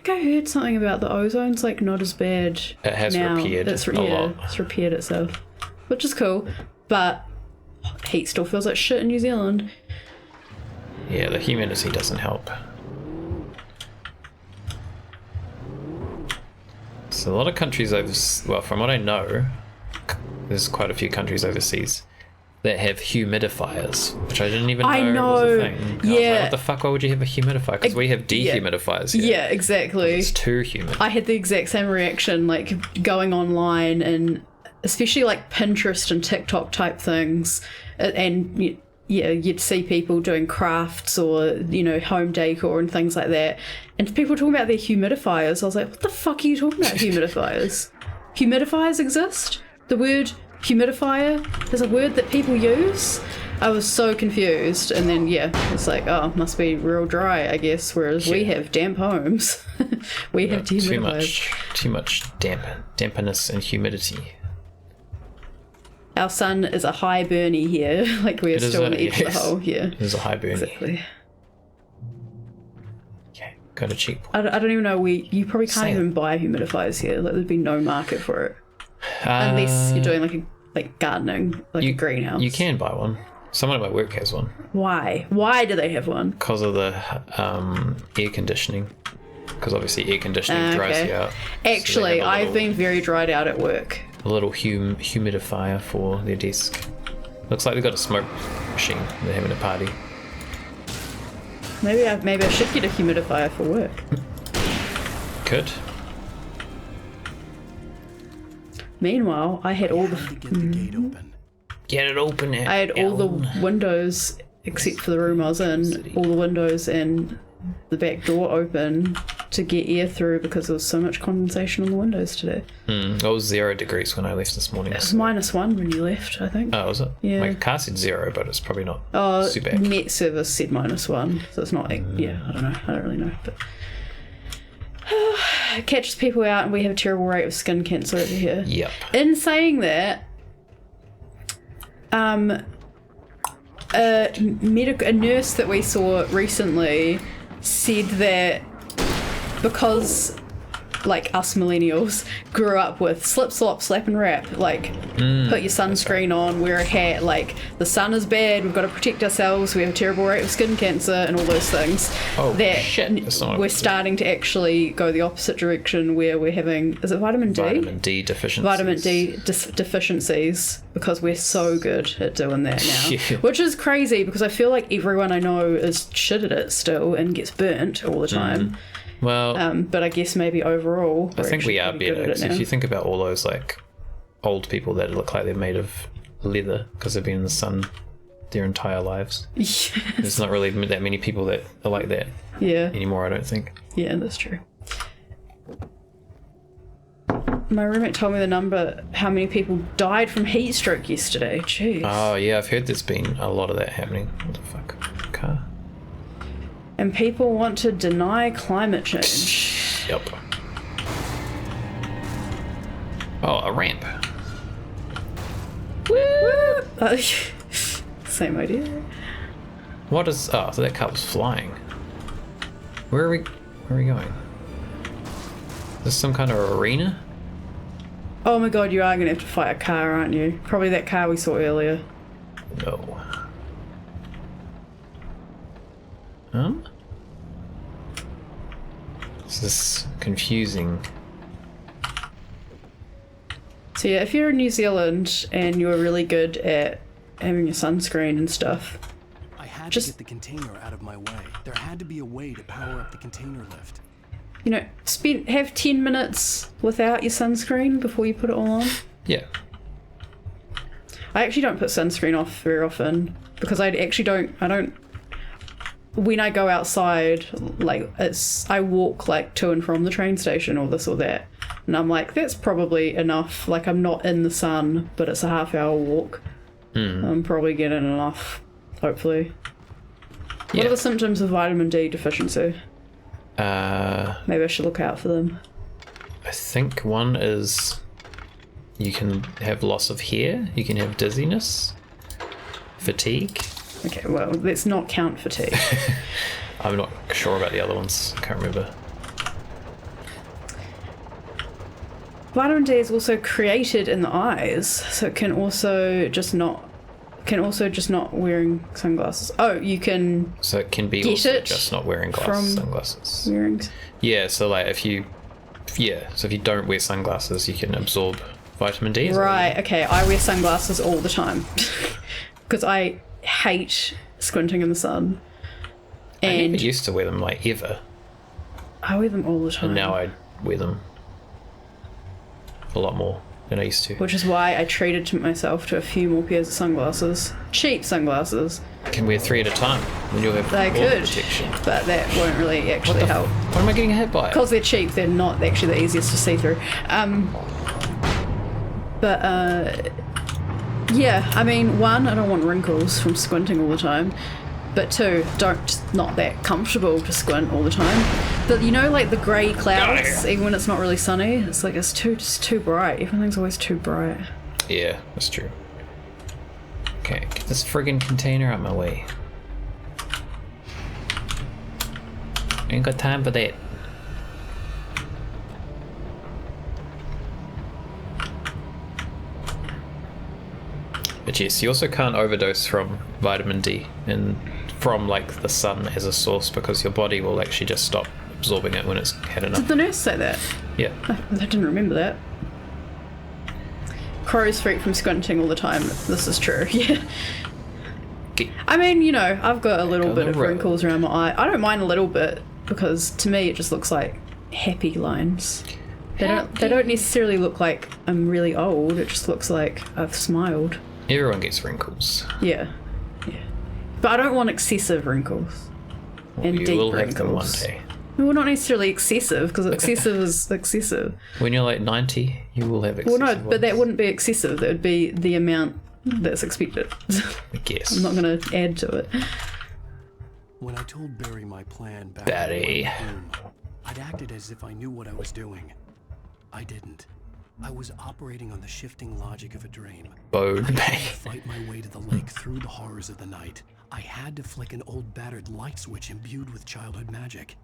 B: I heard something about the ozone's like not as bad.
A: It has
B: now.
A: repaired a lot.
B: It's repaired itself, which is cool. But heat still feels like shit in New Zealand.
A: Yeah, the humidity doesn't help. So a lot of countries well, from what I know, there's quite a few countries overseas that have humidifiers, which I didn't even know was a thing. I was like, what the fuck? Why would you have a humidifier? Because we have dehumidifiers here.
B: Yeah, exactly.
A: It's too humid.
B: I had the exact same reaction, like going online and especially like Pinterest and TikTok type things, and you'd see people doing crafts or, you know, home decor and things like that. And people talking about their humidifiers. I was like, what the fuck are you talking about, humidifiers? Humidifiers exist? The word humidifier is a word that people use? I was so confused. And then, it's like, oh, it must be real dry, I guess, whereas we have damp homes. We have dehumidifiers.
A: Too much dampness and humidity.
B: Our sun is a high Bernie here, like we're still on the edge of the hole here.
A: It is a high Bernie.
B: Exactly.
A: Okay, got a cheap
B: one. I don't even know, you probably can't even buy humidifiers here. Like, there'd be no market for it. Unless you're doing like gardening, like a greenhouse.
A: You can buy one. Someone at my work has one.
B: Why? Why do they have one?
A: Because of the air conditioning. Because obviously air conditioning dries you out.
B: Actually, I've been very dried out at work.
A: A little humidifier for their desk. Looks like they've got a smoke machine. They're having a party.
B: Maybe I should get a humidifier for work.
A: Could.
B: Meanwhile, I had all the
K: gate open.
A: Get it open.
B: I had all the windows, except for the room I was in, all the windows and the back door open to get air through because there was so much condensation on the windows today.
A: It was 0 degrees when I left this morning.
B: It was -1 when you left, I think.
A: Oh, was it?
B: Yeah.
A: My car said 0, but it's probably not super accurate.
B: Net service said -1, so it's not. Yeah, I don't know. I don't really know, but it catches people out, and we have a terrible rate of skin cancer over here.
A: Yep.
B: In saying that, a nurse that we saw recently said that because like us millennials grew up with slip, slop, slap and wrap, like put your sunscreen on, wear a hat, like the sun is bad, we've got to protect ourselves, we have a terrible rate of skin cancer and all those things.
A: Oh
B: that
A: shit.
B: We're starting to actually go the opposite direction where we're having, is it vitamin D?
A: Vitamin D deficiencies.
B: Vitamin D deficiencies, because we're so good at doing that now.
A: Yeah.
B: Which is crazy because I feel like everyone I know is shit at it still and gets burnt all the time.
A: Well,
B: but I guess maybe overall
A: I think we are better, because if you think about all those like old people that look like they're made of leather because they've been in the sun their entire lives.
B: Yes.
A: There's not really that many people that are like that anymore, I don't think.
B: Yeah, that's true. My roommate told me the number, how many people died from heat stroke yesterday. Jeez.
A: Oh yeah, I've heard there's been a lot of that happening. What the fuck? Car.
B: And people want to deny climate change.
A: Yep. Oh, a ramp.
B: Woo! Same idea.
A: What is... Oh, so that car was flying. Where are we going? Is this some kind of arena?
B: Oh my god, you are going to have to fight a car, aren't you? Probably that car we saw earlier.
A: No. This is confusing.
B: So yeah, if you're in New Zealand and you're really good at having your sunscreen and stuff,
K: I had to get the container out of my way. There had to be a way to power up the container lift.
B: You know, have 10 minutes without your sunscreen before you put it all on.
A: Yeah.
B: I actually don't put sunscreen off very often because I don't. When I go outside, like I walk like to and from the train station or this or that, and I'm like, that's probably enough. Like I'm not in the sun, but it's a half-hour walk. I'm probably getting enough, hopefully. What are the symptoms of vitamin D deficiency? Maybe I should look out for them.
A: I think one is you can have loss of hair, you can have dizziness, fatigue.
B: Okay, well, let's not count fatigue.
A: I'm not sure about the other ones. I can't remember.
B: Vitamin D is also created in the eyes, so it can also just not wearing sunglasses. Oh, you can.
A: So it can be
B: get
A: also
B: it
A: just not wearing sunglasses.
B: Wearing.
A: Yeah, so like if you don't wear sunglasses, you can absorb vitamin D.
B: Right. Okay. I wear sunglasses all the time because I hate squinting in the sun. And
A: I never used to wear them like ever.
B: I wear them all the time.
A: And now I wear them a lot more than I used to.
B: Which is why I treated myself to a few more pairs of sunglasses. Cheap sunglasses.
A: You can wear 3 at a time, and you'll have
B: They
A: more
B: could,
A: protection.
B: but that won't really actually help.
A: What am I getting hit by?
B: Because they're cheap, they're not actually the easiest to see through. Yeah, I mean, 1, I don't want wrinkles from squinting all the time. But 2, not that comfortable to squint all the time. But you know, like the grey clouds, even when it's not really sunny, it's like it's just too bright. Everything's always too bright.
A: Yeah, that's true. Okay, get this friggin' container out my way. Ain't got time for that. But yes, you also can't overdose from vitamin D and from like the sun as a source because your body will actually just stop absorbing it when it's had enough.
B: Did the nurse say that?
A: Yeah.
B: I didn't remember that. Crows freak from squinting all the time. This is true, yeah. I mean, you know, I've got a little bit of wrinkles around my eye. I don't mind a little bit because to me it just looks like happy lines. They don't necessarily look like I'm really old. It just looks like I've smiled.
A: Everyone gets wrinkles.
B: Yeah. But I don't want excessive wrinkles. And
A: you
B: deep
A: will have
B: wrinkles.
A: them one day.
B: Well, not necessarily excessive, because excessive is excessive.
A: When you're like 90, you will have excessive
B: Well, no, but that wouldn't be excessive. That would be the amount that's expected.
A: I guess.
B: I'm not going to add to it.
K: When I told Barry my plan back
A: Barry.
K: I'd acted as if I knew what I was doing. I didn't. I was operating on the shifting logic of a dream.
A: Bone
K: I had
A: pain.
K: to fight my way to the lake through the horrors of the night. I had to flick an old battered light switch imbued with childhood magic.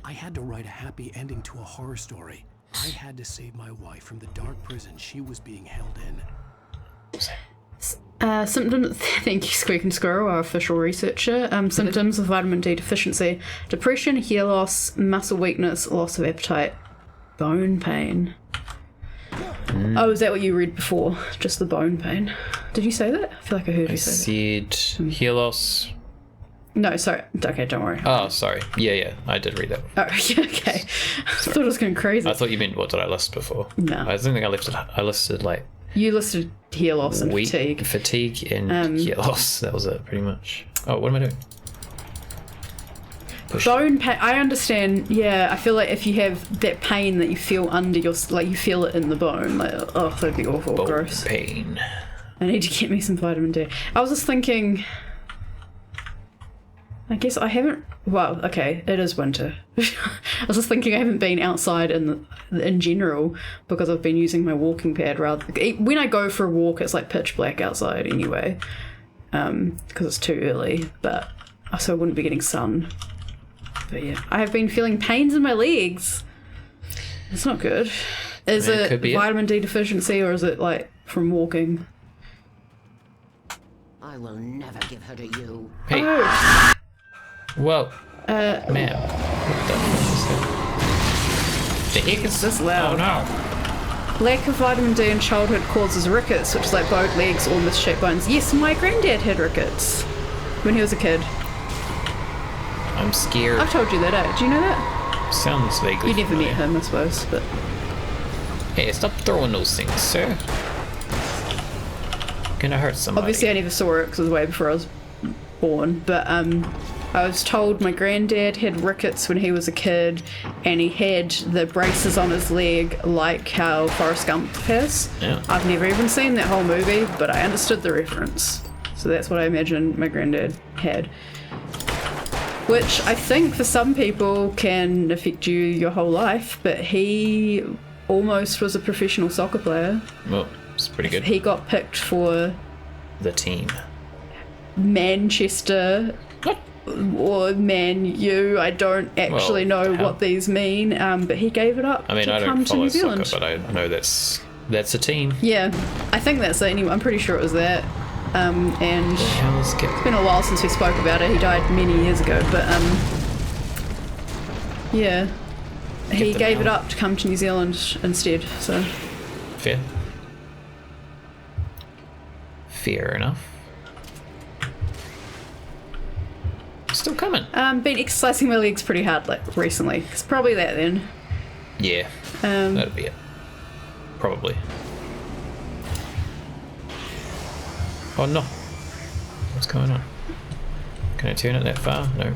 K: I had to write a happy ending to a horror story. I had to save my wife from the dark prison she was being held in.
B: Symptoms, thank you Squeak and Squirrel, our official researcher. Symptoms of vitamin D deficiency: depression, hair loss, muscle weakness, loss of appetite, bone pain. Oh, is that what you read before? Just the bone pain? Did you say that? I feel like I heard you say that.
A: I said hair loss.
B: No, sorry. Okay, don't worry.
A: Oh, sorry. Yeah, I did read that.
B: Oh, okay. I thought it was going crazy.
A: I thought you meant what did I list before?
B: No.
A: I don't think I listed like
B: You listed hair loss and fatigue.
A: Fatigue and hair loss. That was it, pretty much. Oh, what am I doing?
B: Bone pain. I understand. Yeah, I feel like if you have that pain that you feel under your, like you feel it in the bone, like oh, that'd be awful.
A: Bone
B: Gross.
A: pain.
B: I need to get me some vitamin D. I was just thinking. I guess I haven't. Well, okay, it is winter. I was just thinking I haven't been outside in general because I've been using my walking pad rather. When I go for a walk, it's like pitch black outside anyway, because it's too early. But so I wouldn't be getting sun. But yeah, I have been feeling pains in my legs. It's not good. Is it vitamin D deficiency or is it like from walking?
C: I will never give her to you.
A: Hey.
B: Oh.
A: Well, ma'am. What the fuck is that? The heck is
B: this loud?
A: Oh no.
B: Lack of vitamin D in childhood causes rickets, which is like bowed legs or misshaped bones. Yes, my granddad had rickets when he was a kid.
A: I'm scared.
B: I've told you that, eh? Do you know that?
A: Sounds vaguely
B: You never
A: familiar.
B: met him, I suppose, but...
A: Hey, stop throwing those things, sir. Gonna hurt somebody.
B: Obviously, I never saw it because it was way before I was born, but I was told my granddad had rickets when he was a kid, and he had the braces on his leg like how Forrest Gump has.
A: Yeah.
B: I've never even seen that whole movie, but I understood the reference. So that's what I imagine my granddad had. Which I think for some people can affect you your whole life, but he almost was a professional soccer player.
A: Well, it's pretty good.
B: He got picked for
A: The team.
B: Manchester or Man U. I don't actually know what these mean, but he gave it up
A: I mean,
B: to
A: I
B: come
A: don't
B: to
A: follow
B: New
A: soccer,
B: Zealand.
A: but I know that's a team.
B: Yeah, I think that's it. Anyway, I'm pretty sure it was that. And
A: Hell's
B: it's been a while since we spoke about it. He died many years ago, but yeah, he
A: them
B: gave it
A: out.
B: up to come to New Zealand instead. So
A: Fair. Fair enough. Still coming.
B: been exercising my legs pretty hard like recently. It's probably that then.
A: Yeah. That'd be it. Probably. Oh no. What's going on? Can I turn it that far? No.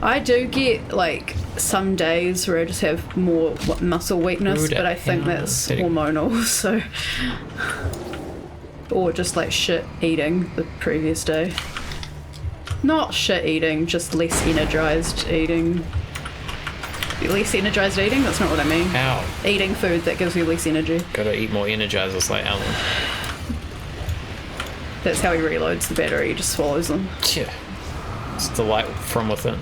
B: I do get like some days where I just have more muscle weakness,
A: Who the
B: but I think
A: hell
B: that's
A: is hitting?
B: hormonal. So, or just like shit eating the previous day. Not shit eating, just less energized eating. Less energized eating? That's not what I mean.
A: Ow.
B: Eating food that gives you less energy.
A: Gotta eat more energizers like Alan.
B: That's how he reloads the battery, he just swallows them.
A: Yeah. It's the light from within.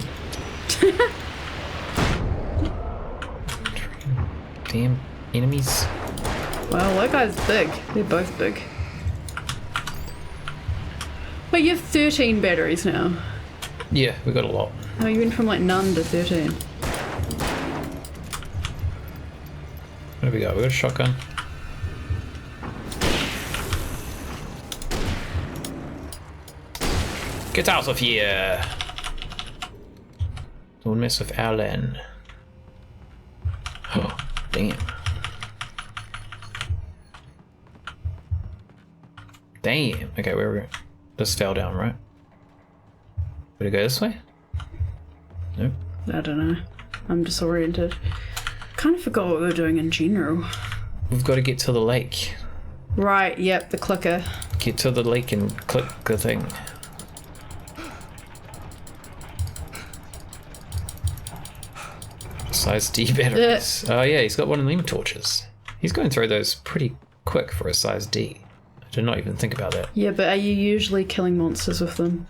A: Damn enemies.
B: Wow, that guy's big. They're both big. Wait, you have 13 batteries now.
A: Yeah, we got a lot.
B: Oh, you went from like none to 13.
A: What do we got? We got a shotgun. Get out of here! Don't mess with Alan. Oh, damn. Damn. Okay, where are we going? This fell down, right? Would it go this way? Nope.
B: I don't know. I'm disoriented. Kind of forgot what we were doing in general.
A: We've got to get to the lake.
B: Right, yep, the clicker.
A: Get to the lake and click the thing. Size D batteries. Oh yeah, he's got one of them torches. He's going through those pretty quick for a size D. I did not even think about that.
B: Yeah, but are you usually killing monsters with them?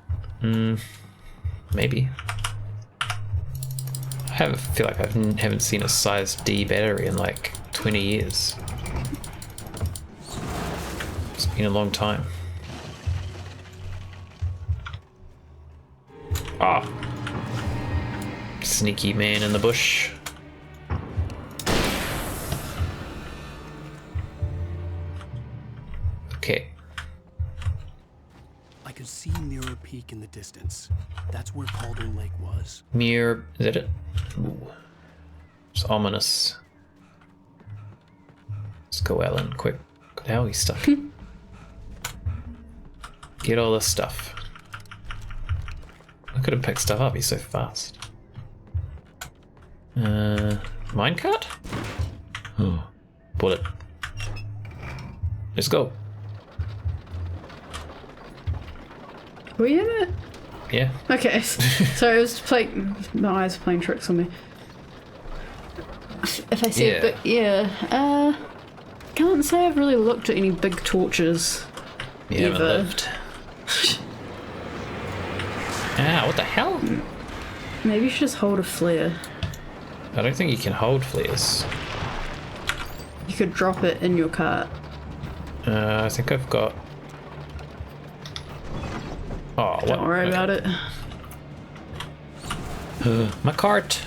A: Maybe. I feel like I haven't seen a size D battery in like 20 years. It's been a long time. Ah. Sneaky man in the bush. Okay.
K: I could see Mirror Peak in the distance. That's where Cauldron Lake was.
A: Mirror, is that it? Ooh. It's ominous. Let's go, Alan, quick. Now he's stuck. Get all this stuff. Look at him pick stuff up, he's so fast. Minecart? Oh, bullet. Let's go.
B: Were you in it?
A: Yeah.
B: Okay, so it was playing. My eyes were playing tricks on me. If I said,
A: Yeah.
B: but yeah, can't say I've really looked at any big torches.
A: You haven't
B: Ever.
A: lived. Ah, what the hell?
B: Maybe you should just hold a flare.
A: I don't think you can hold flares.
B: You could drop it in your cart.
A: I think I've got... Oh, what?
B: Don't worry about it.
A: My cart.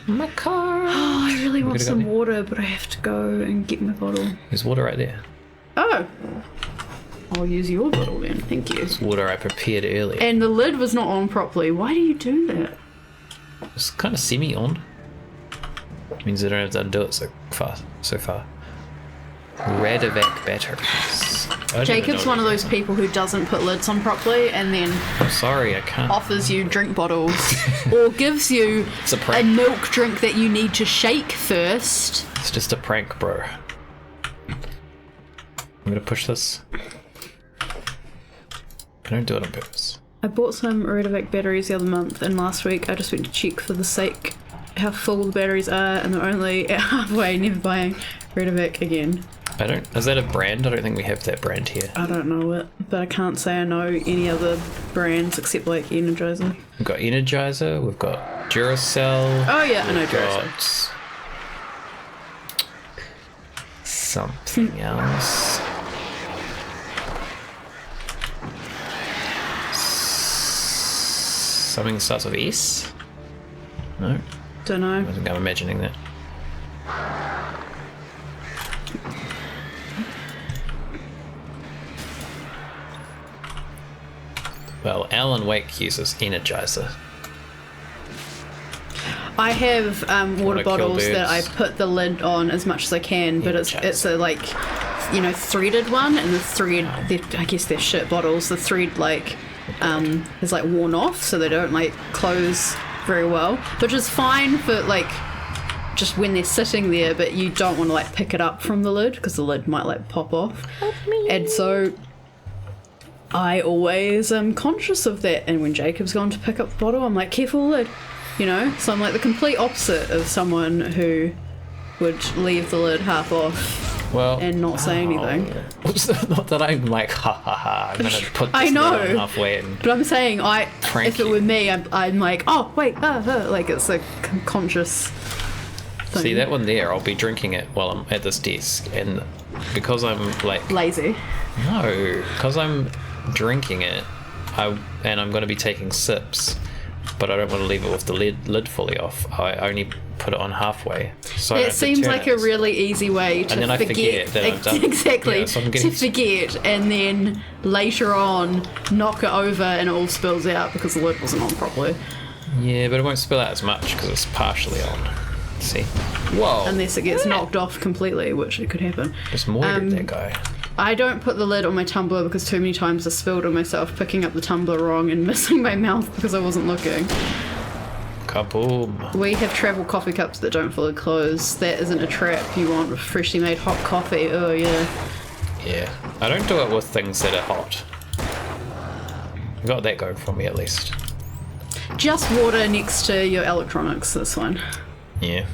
A: My car.
B: Oh, I really want
A: gotta go
B: some
A: there.
B: water, but I have to go and get my bottle.
A: There's water right there.
B: Oh. I'll use your bottle then. Thank you.
A: It's water I prepared earlier.
B: And the lid was not on properly. Why do you do that?
A: It's kind of semi-on. Means I don't have to undo it so far. Radovac batteries.
B: Jacob's one of those people who doesn't put lids on properly and then
A: I'm sorry, I can't.
B: offers you drink bottles or gives you
A: It's a
B: a
A: prank.
B: milk drink that you need to shake first.
A: It's just a prank, bro. I'm gonna push this. I don't do it on purpose.
B: I bought some Radovac batteries the other month, and last week I just went to check for the sake how full the batteries are, and they're only at halfway, never buying Radovac again.
A: I don't. Is that a brand? I don't think we have that brand here.
B: I don't know it, but I can't say I know any other brands except like Energizer.
A: We've got Energizer. We've got Duracell.
B: Oh yeah, I know
A: we've
B: Duracell.
A: got something else. Something starts with S? No?
B: Don't know.
A: I think I'm imagining that. Well, Alan Wake uses Energizer.
B: I have water
A: Wanna kill
B: bottles that I
A: birds.
B: put the lid on as much as I can, but it's a like, you know, threaded one, and the thread, I guess they're shit bottles. The thread like is like worn off, so they don't like close very well, which is fine for like just when they're sitting there, but you don't want to like pick it up from the lid because the lid might like pop off. And so I always am conscious of that, and when Jacob's gone to pick up the bottle, I'm like, careful lid, you know? So I'm like the complete opposite of someone who would leave the lid half off and not say anything.
A: Not that I'm like, ha ha ha, I'm gonna put this
B: I know.
A: lid on halfway and
B: But I'm saying,
A: Prank
B: if it
A: you.
B: were me, I'm like, oh wait, like it's a conscious thing.
A: see that one there. I'll be drinking it while I'm at this desk, and because I'm like
B: lazy.
A: No, because I'm drinking it, I'm going to be taking sips, but I don't want to leave it with the lid fully off. I only put it on halfway. So I don't
B: It
A: have to
B: seems
A: turn
B: like
A: it.
B: a really easy way to
A: And then I forget that I've done-
B: exactly
A: Yeah, so I'm
B: to
A: getting-
B: forget, and then later on knock it over and it all spills out because the lid wasn't on properly.
A: Yeah, but it won't spill out as much because it's partially on. See? Whoa.
B: Unless it gets knocked off completely, which it could happen.
A: Just moited that guy.
B: I don't put the lid on my tumbler because too many times I spilled on myself picking up the tumbler wrong and missing my mouth because I wasn't looking.
A: Kaboom.
B: We have travel coffee cups that don't fully close. That isn't a trap. You want freshly made hot coffee. Oh yeah.
A: Yeah. I don't do it with things that are hot. I got that going for me at least.
B: Just water next to your electronics, this one.
A: Yeah.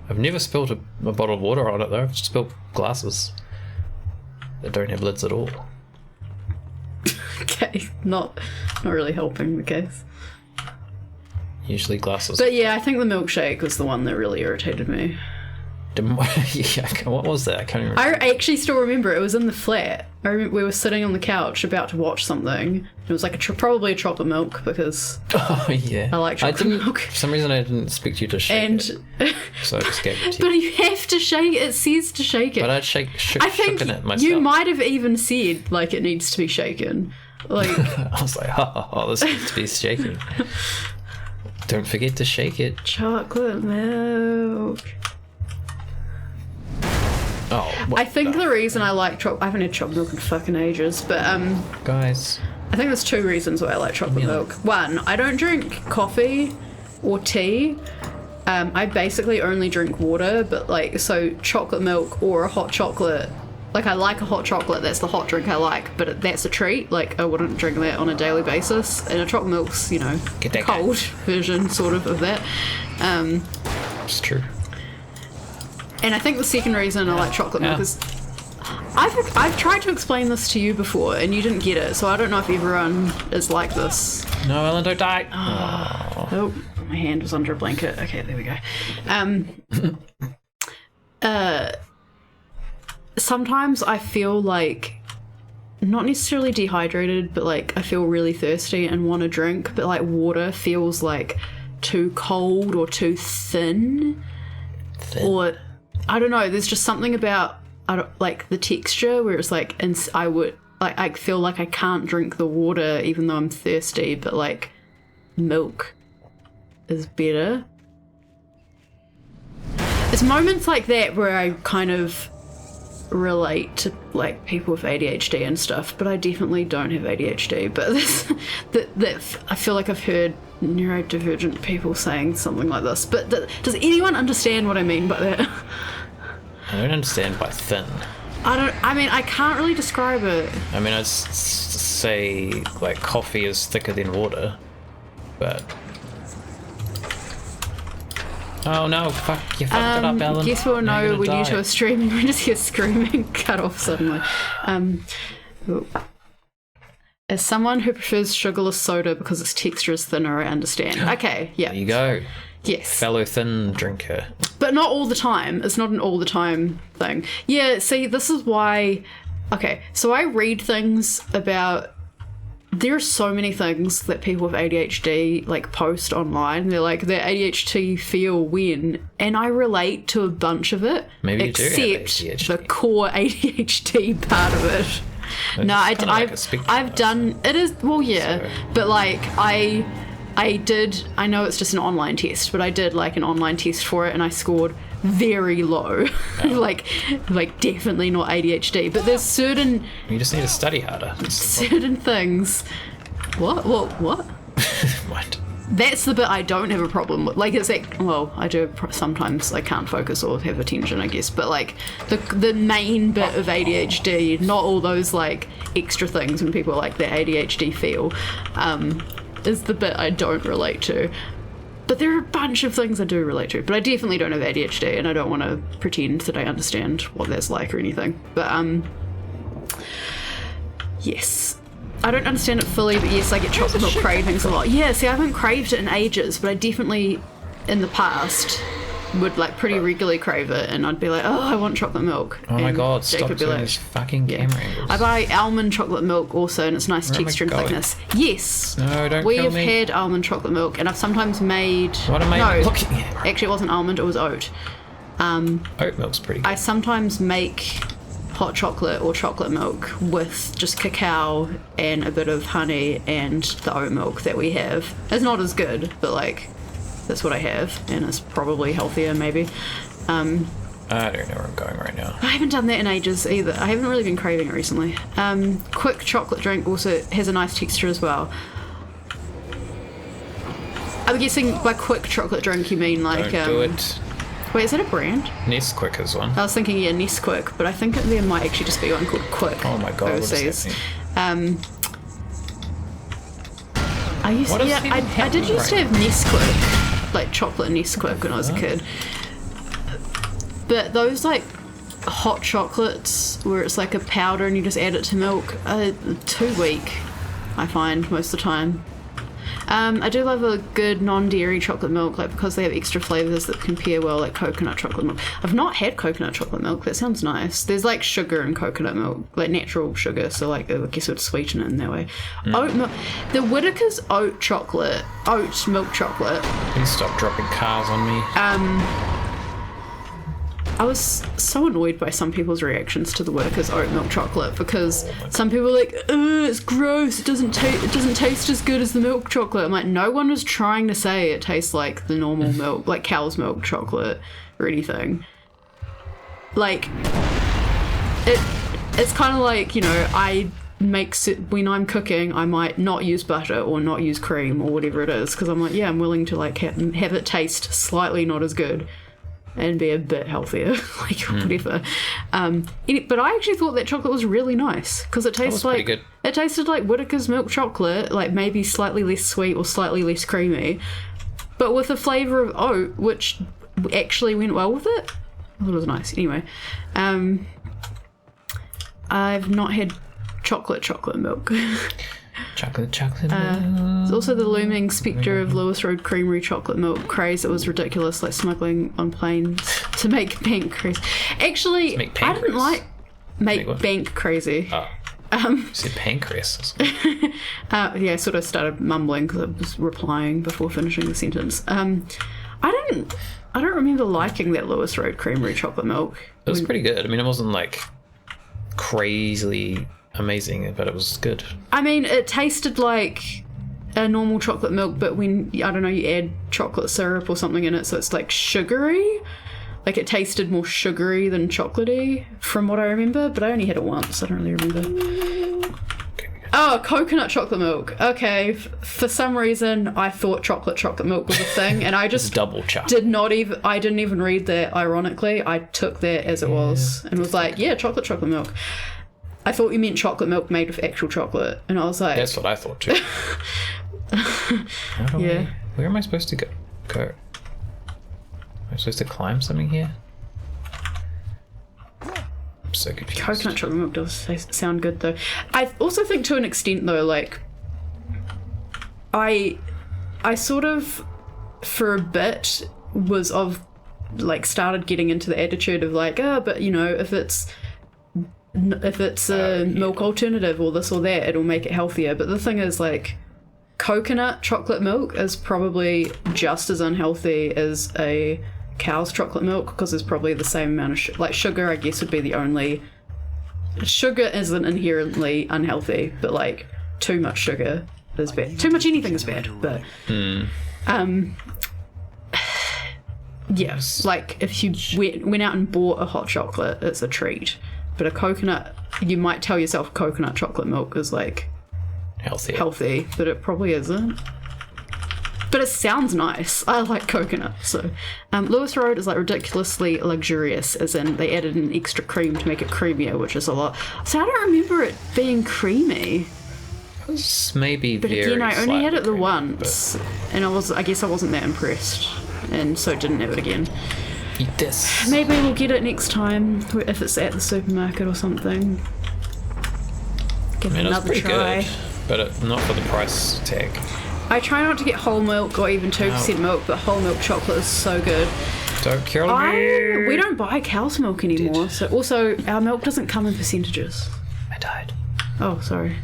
A: I've never spilled a bottle of water on it though. I've just spilled glasses that don't have lids at all.
B: Okay, not really helping the case.
A: Usually glasses.
B: But yeah, I think the milkshake was the one that really irritated me.
A: Yeah, what was that? I can't remember.
B: I actually still remember it was in the flat. I remember we were sitting on the couch about to watch something. It was like probably a chocolate milk because
A: Oh yeah.
B: I like chocolate milk.
A: For some reason I didn't expect you to shake
B: And
A: it, so I just gave it to you.
B: but you have to shake it. It says to shake it.
A: But I'd
B: I think
A: shaken it myself.
B: you might have even said like it needs to be shaken. Like
A: I was like, oh, this needs to be shaking. Don't forget to shake it.
B: chocolate milk.
A: Oh,
B: I think the reason I like chocolate, I haven't had chocolate milk in fucking ages, but
A: guys.
B: I think there's two reasons why I like chocolate milk. One, I don't drink coffee or tea. I basically only drink water, but like, so chocolate milk or a hot chocolate, like I like a hot chocolate, that's the hot drink I like, but that's a treat. Like I wouldn't drink that on a daily basis, and a chocolate milk's, you know,
A: Get that
B: cold version sort of that.
A: It's true.
B: And I think the second reason I like chocolate milk is I've tried to explain this to you before and you didn't get it, so I don't know if everyone is like this.
A: No, Ellen, don't die.
B: Oh, my hand was under a blanket. Okay, there we go. Sometimes I feel like not necessarily dehydrated, but like I feel really thirsty and want a drink, but like water feels like too cold or too thin. Or I don't know. There's just something about like the texture where it's like, and I feel like I can't drink the water even though I'm thirsty, but like milk is better. It's moments like that where I kind of relate to like people with ADHD and stuff, but I definitely don't have ADHD. But I feel like I've heard neurodivergent people saying something like this. But does anyone understand what I mean by that?
A: I don't understand by thin.
B: I mean, I can't really describe it.
A: I mean, I'd say like coffee is thicker than water, but. Oh no, fuck, you fucked it up, Alan.
B: Guess we'll know when you two are streaming. We just hear screaming cut off suddenly. As someone who prefers sugarless soda because its texture is thinner, I understand. Okay, yeah.
A: There you go.
B: Yes.
A: Fellow thin drinker.
B: But not all the time. It's not an all the time thing. Yeah, see, this is why... Okay, so I read things about... There are so many things that people with ADHD like post online. They're like, their ADHD feel when, and I relate to a bunch of it.
A: Maybe you do have
B: except the core ADHD part of it. No, I've done it is well, yeah, but like I know it's just an online test, but I did like an online test for it, and I scored very low. like definitely not ADHD, but there's certain
A: you just need to study harder.
B: Certain things. What? What? That's the bit I don't have a problem with. Like, it's like, well, I do sometimes I can't focus or have attention, I guess, but like the main bit of ADHD, not all those like extra things when people like their ADHD feel, is the bit I don't relate to. But there are a bunch of things I do relate to, but I definitely don't have ADHD, and I don't want to pretend that I understand what that's like or anything. But yes. I don't understand it fully, but yes, I get chocolate milk cravings a lot. Yeah, see, I haven't craved it in ages, but I definitely, in the past, would like pretty regularly crave it, and I'd be like, oh, I want chocolate milk.
A: Oh my
B: and
A: god,
B: Jake
A: stop
B: would be
A: doing
B: like,
A: these fucking camera angles.
B: I buy almond chocolate milk also, and it's nice texture and thickness. Yes.
A: No, don't
B: we
A: kill
B: have
A: me.
B: had almond chocolate milk, and I've sometimes made...
A: What am I looking at?
B: Actually, it wasn't almond, it was oat.
A: Oat milk's pretty good.
B: I sometimes make hot chocolate or chocolate milk with just cacao and a bit of honey and the oat milk that we have. It's not as good, but like that's what I have, and it's probably healthier maybe.
A: I don't know where I'm going right now.
B: I haven't done that in ages either. I haven't really been craving it recently. Quick chocolate drink also has a nice texture as well. I'm guessing by quick chocolate drink you mean like
A: Don't do it.
B: Wait, is that a brand?
A: Nesquik is one.
B: I was thinking, yeah, Nesquik, but I think there might actually just be one called Quick.
A: Oh my god,
B: overseas. I did used to have Nesquik, like chocolate Nesquik when I was a kid. But those like hot chocolates where it's like a powder and you just add it to milk are too weak, I find, most of the time. I do love a good non-dairy chocolate milk, like because they have extra flavours that compare well, like coconut chocolate milk. I've not had coconut chocolate milk. That sounds nice. There's like sugar in coconut milk, like natural sugar, so like I guess it would sweeten it in that way. Oat milk, the Whittaker's oat milk chocolate.
A: Please stop dropping cars on me.
B: I was so annoyed by some people's reactions to the Whittaker's oat milk chocolate because some people were like, "Ugh, it's gross. It doesn't taste as good as the milk chocolate." I'm like, no one was trying to say it tastes like the normal milk, like cow's milk chocolate or anything. Like, it's kind of like, you know, when I'm cooking, I might not use butter or not use cream or whatever it is because I'm like, yeah, I'm willing to like have it taste slightly not as good and be a bit healthier, like whatever. But I actually thought that chocolate was really nice because it tastes like
A: good.
B: It tasted like Whittaker's milk chocolate, like maybe slightly less sweet or slightly less creamy, but with a flavour of oat, which actually went well with it. I thought it was nice. Anyway, I've not had chocolate milk.
A: Chocolate
B: There's also the looming spectre of Lewis Road Creamery chocolate milk craze. It was ridiculous, like smuggling on planes to make bank crazy. Actually, I didn't like make bank crazy.
A: You said pancreas.
B: Yeah, I sort of started mumbling because I was replying before finishing the sentence. I don't remember liking that Lewis Road Creamery chocolate milk.
A: It was pretty good. I mean, it wasn't like crazily amazing, but it was good.
B: I mean, it tasted like a normal chocolate milk, but when, I don't know, you add chocolate syrup or something in it, so it's like sugary. Like, it tasted more sugary than chocolatey, from what I remember, but I only had it once. I don't really remember. Oh, coconut chocolate milk. Okay, for some reason, I thought chocolate milk was a thing, and I just
A: double chuck.
B: I didn't even read that, ironically. I took that as it was, and was like, yeah, chocolate milk. I thought you meant chocolate milk made with actual chocolate, and I was like...
A: That's what I thought, too.
B: Yeah.
A: Where am I supposed to go? Am I supposed to climb something here? I'm so confused.
B: Coconut chocolate milk does sound good, though. I also think, to an extent, though, like... I sort of, for a bit, started getting into the attitude of, like, but, you know, if it's a milk alternative or this or that, it'll make it healthier. But the thing is, like, coconut chocolate milk is probably just as unhealthy as a cow's chocolate milk, because there's probably the same amount of sugar, I guess, would be the only... Sugar isn't inherently unhealthy, but, like, too much sugar is bad. Too much anything is bad, but... Yes, like, if you went out and bought a hot chocolate, it's a treat. But a coconut, you might tell yourself coconut chocolate milk is, like... Healthy, but it probably isn't. But it sounds nice. I like coconut, so... Lewis Road is, like, ridiculously luxurious, as in they added an extra cream to make it creamier, which is a lot. So I don't remember it being creamy.
A: It was maybe
B: but
A: very
B: again, I only had it the
A: creamy,
B: once, and I guess I wasn't that impressed, and so didn't have it again.
A: Eat this.
B: Maybe we'll get it next time, if it's at the supermarket or something. Give it another try.
A: Good, but not for the price tag.
B: I try not to get whole milk or even 2% milk, but whole milk chocolate is so good.
A: Don't kill me.
B: We don't buy cow's milk anymore, so also our milk doesn't come in percentages.
A: I died.
B: Oh, sorry.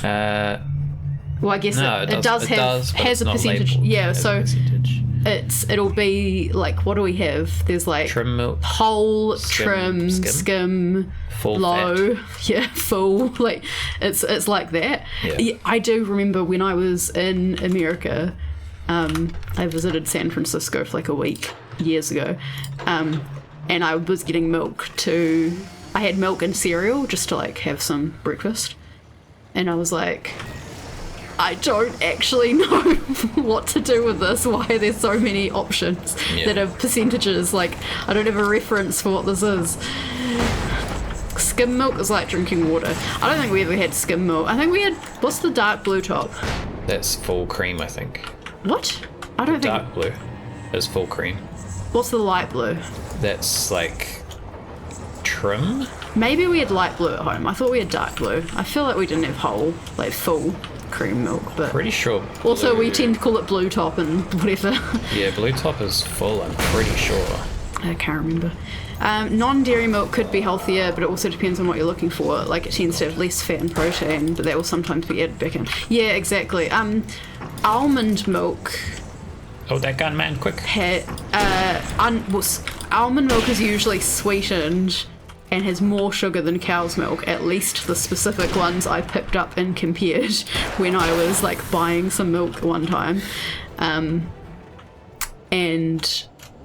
A: Well,
B: I guess it does has a percentage. Yeah, so it'll be like, what do we have? There's like
A: trim milk,
B: whole, skim,
A: full
B: low,
A: fat.
B: yeah, full. Like it's like that. Yeah, I do remember when I was in America. I visited San Francisco for like a week years ago, and I was getting milk I had milk and cereal just to like have some breakfast, and I was like, I don't actually know what to do with this. Why are there so many options that are percentages? Like, I don't have a reference for what this is. Skim milk is like drinking water. I don't think we ever had skim milk. I think we had, what's the dark blue top?
A: That's full cream, I think.
B: What? I don't think.
A: Dark blue is full cream.
B: What's the light blue?
A: That's like trim?
B: Maybe we had light blue at home. I thought we had dark blue. I feel like we didn't have whole, like full cream milk, but
A: pretty sure blue.
B: Also we tend to call it blue top and whatever.
A: Yeah, blue top is full, I'm pretty sure.
B: I can't remember. Non-dairy milk could be healthier, but it also depends on what you're looking for. Like, it tends to have less fat and protein, but that will sometimes be added back in. Yeah, exactly. Almond milk.
A: Oh, that gun, man, quick.
B: Almond milk is usually sweetened and has more sugar than cow's milk, at least the specific ones I picked up and compared when I was like buying some milk one time.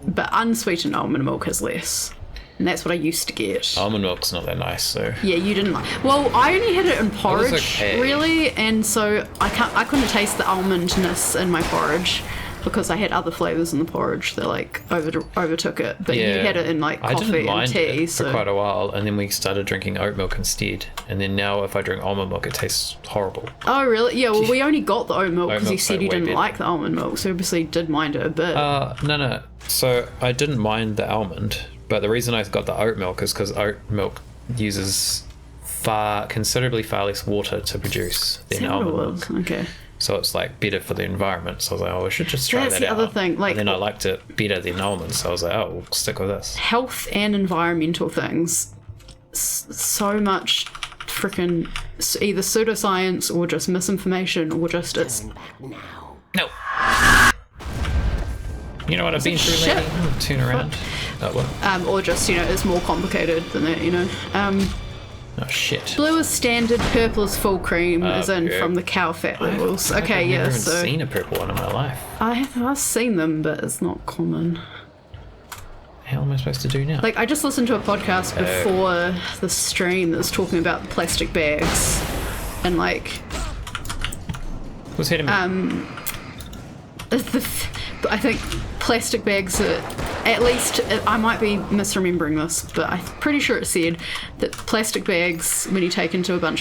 B: But unsweetened almond milk has less. And that's what I used to get.
A: Almond milk's not that nice, so...
B: Yeah, you didn't like... Well, I only had it in porridge,
A: okay.
B: really, and so I couldn't taste the almondness in my porridge because I had other flavours in the porridge that, like, overtook it. But you had it in, like, coffee and tea,
A: for quite a while, and then we started drinking oat milk instead. And then now if I drink almond milk, it tastes horrible.
B: Oh, really? Yeah, well, we only got the oat milk because you said you didn't like the almond milk, so obviously did mind it a bit.
A: No. So I didn't mind the almond, but the reason I got the oat milk is because oat milk uses considerably far less water to produce than almond milk.
B: Okay.
A: So it's like better for the environment. So I was like, oh, we should just try that out.
B: That's the other thing. Like,
A: and then I liked it better than almonds. So I was like, oh, we'll stick with this.
B: Health and environmental things. So much freaking either pseudoscience or just misinformation or just it's.
A: No. You know what I've been through
B: shit.
A: lately? Turn around. Oh, well.
B: Or just, it's more complicated than that,
A: Oh, shit.
B: Blue is standard, purple is full cream, as in
A: Okay.
B: from the cow fat levels.
A: I've
B: Okay,
A: never
B: yeah,
A: even
B: so.
A: seen a purple one in my life.
B: I've seen them, but it's not common.
A: How am I supposed to do now?
B: Like, I just listened to a podcast before the stream that was talking about plastic bags. And, like,
A: What's hitting me?
B: I think plastic bags are, at least, I might be misremembering this, but I'm pretty sure it said that plastic bags, when you take into account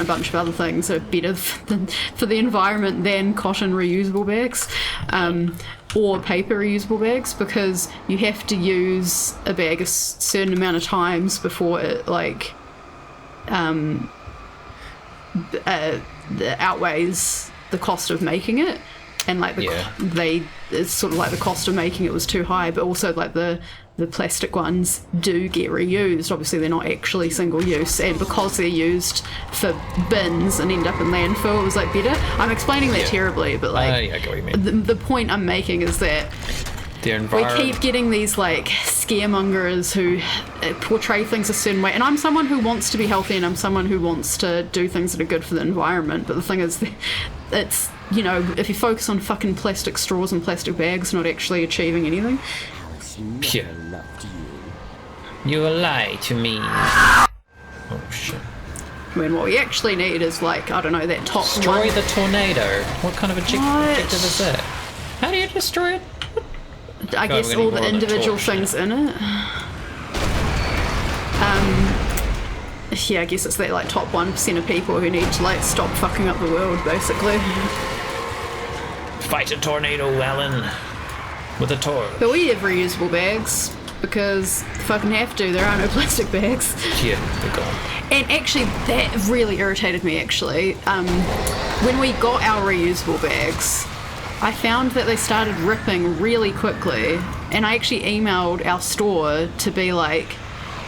B: a bunch of other things, are better for the environment than cotton reusable bags, or paper reusable bags, because you have to use a bag a certain amount of times before it outweighs the cost of making it. And like it's sort of like the cost of making it was too high, but also like the plastic ones do get reused. Obviously they're not actually single use, and because they're used for bins and end up in landfill, it was like better. I'm explaining that terribly, but like
A: I get what you mean.
B: the point I'm making is that we keep getting these like scaremongers who portray things a certain way, and I'm someone who wants to be healthy and I'm someone who wants to do things that are good for the environment, but the thing is it's if you focus on fucking plastic straws and plastic bags not actually achieving anything.
A: Yeah. You lie to me. Oh shit.
B: I mean, what we actually need is like, I don't know, that top
A: Destroy
B: one.
A: the tornado. What kind of objective is that? How do you destroy it?
B: I guess all the individual things in it. Yeah, I guess it's that like top 1% of people who need to like stop fucking up the world, basically.
A: Fight a tornado, Alan. With a torch.
B: But we have reusable bags because fucking have to. There are no plastic bags.
A: Yeah, they're gone.
B: And actually, that really irritated me. Actually, when we got our reusable bags, I found that they started ripping really quickly, and I actually emailed our store to be like,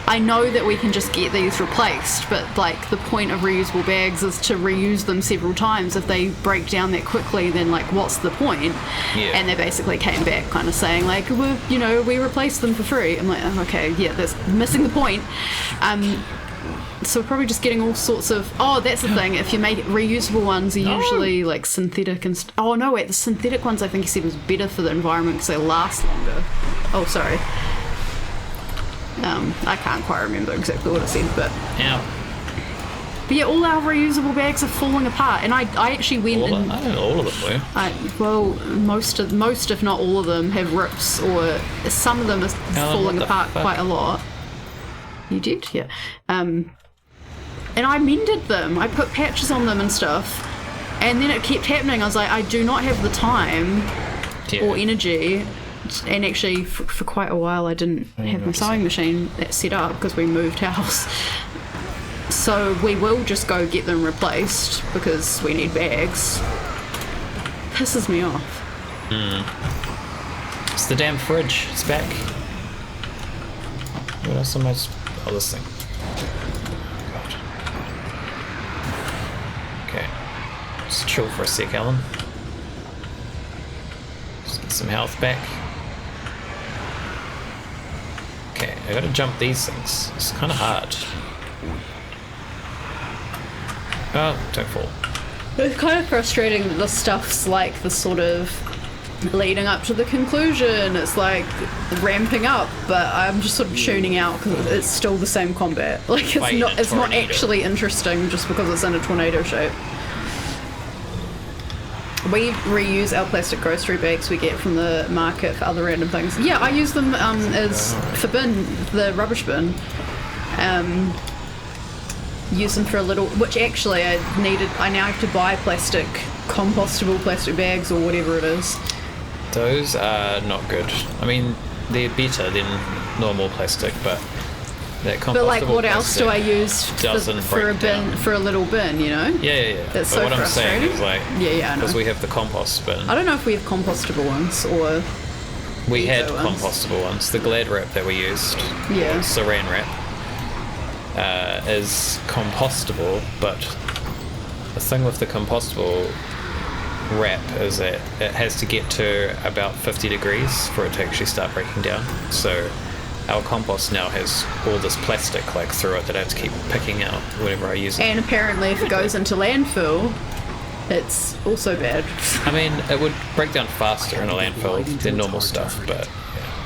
B: I know that we can just get these replaced, but like the point of reusable bags is to reuse them several times. If they break down that quickly, then like what's the point?
A: Yeah.
B: And they basically came back kind of saying like, we replaced them for free. I'm like, oh, okay, yeah, that's missing the point. So we're probably just getting all sorts of... Oh, that's the thing. If you make reusable ones, are usually like synthetic and... Oh, no, wait. The synthetic ones I think you said was better for the environment because they last longer. Oh, sorry. I can't quite remember exactly what it said, but...
A: Yeah.
B: But yeah, all our reusable bags are falling apart, and I actually went and...
A: I don't know all of them,
B: well, most if not all of them have rips, or some of them are falling apart quite a lot. You did? Yeah. And I mended them. I put patches on them and stuff. And then it kept happening. I was like, I do not have the time or energy. And actually, for quite a while, I didn't have my sewing machine set up because we moved house. So we will just go get them replaced because we need bags. Pisses me off.
A: It's the damn fridge. It's back. What else am I... Oh, this thing. God. Okay. Just chill for a sec, Alan. Just get some health back. Okay, I gotta jump these things. It's kind of hard. Oh, don't fall.
B: It's kind of frustrating that the stuff's like the sort of leading up to the conclusion. It's like ramping up, but I'm just sort of tuning out because it's still the same combat. Like it's not actually interesting just because it's in a tornado shape. We reuse our plastic grocery bags we get from the market for other random things. Yeah, I use them as for the rubbish bin. Use them for a little, which actually I now have to buy compostable plastic bags or whatever it is.
A: Those are not good. I mean, they're better than normal plastic, but that compostable
B: But like, what else do I use for a bin
A: down.
B: For a little bin? You know?
A: Yeah.
B: That's
A: but
B: so
A: what
B: frustrating.
A: I'm saying is like,
B: I know.
A: because we have the compost bin.
B: I don't know if we have compostable ones or.
A: We had
B: ones.
A: compostable ones. The Glad wrap that we used.
B: Yeah.
A: Saran wrap. is compostable, but the thing with the compostable wrap is that it has to get to about 50 degrees for it to actually start breaking down. So our compost now has all this plastic like through it that I have to keep picking out whenever I use it.
B: And apparently if it goes into landfill, it's also bad.
A: I mean, it would break down faster in a landfill than normal stuff, but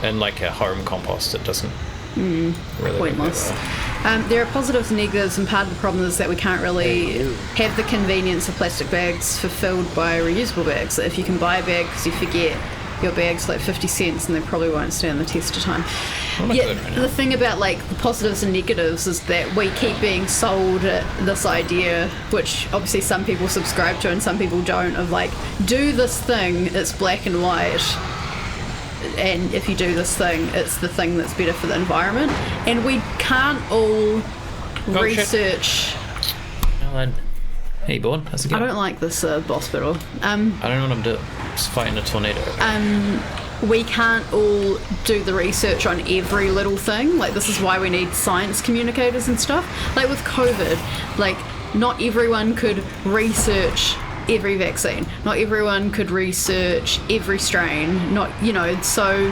A: in like a home compost, it doesn't really
B: pointless.
A: work that well.
B: There are positives and negatives, and part of the problem is that we can't really have the convenience of plastic bags fulfilled by reusable bags. If you can buy a bag because you forget, your bag's like 50 cents and they probably won't stand the test of time. The thing about like the positives and negatives is that we keep being sold this idea, which obviously some people subscribe to and some people don't, of like, do this thing, it's black and white, and if you do this thing, it's the thing that's better for the environment. And we can't all research.
A: Alan. Hey, Born. How's it going?
B: I don't like this boss battle.
A: I don't know what I'm doing. Just fighting a tornado.
B: We can't all do the research on every little thing. Like, this is why we need science communicators and stuff. Like with COVID, like, not everyone could research every vaccine. Not everyone could research every strain. Not, you know, so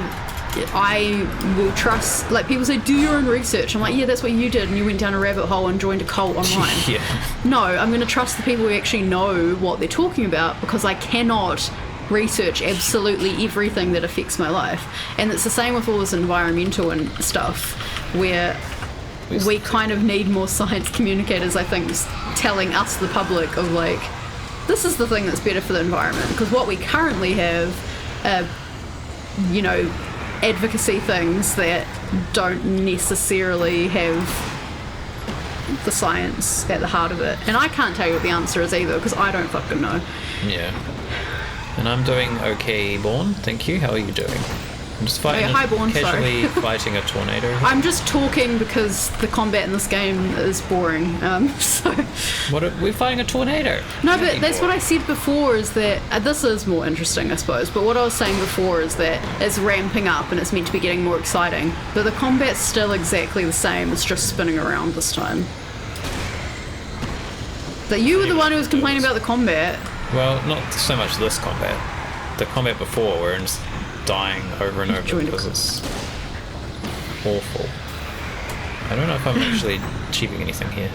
B: I will trust, like, people say, do your own research. I'm like, yeah, that's what you did, and you went down a rabbit hole and joined a cult online.
A: Yeah.
B: No, I'm going to trust the people who actually know what they're talking about, because I cannot research absolutely everything that affects my life. And it's the same with all this environmental and stuff, where we kind of need more science communicators, I think, telling us, the public, of like, this is the thing that's better for the environment. Because what we currently have, you know, advocacy things that don't necessarily have the science at the heart of it. And I can't tell you what the answer is either, because I don't fucking know.
A: Yeah. And I'm doing okay, Born. Thank you. How are you doing? I'm just fighting,
B: hi, Born,
A: casually fighting a tornado.
B: I'm just talking because the combat in this game is boring. So
A: We're fighting a tornado.
B: No, but that's what I said before, is that this is more interesting, I suppose. But what I was saying before is that it's ramping up and it's meant to be getting more exciting. But the combat's still exactly the same. It's just spinning around this time. That you were the one who was complaining about the combat.
A: Well, not so much this combat. The combat before, where it's dying over and over because it's awful. I don't know if I'm actually achieving anything here.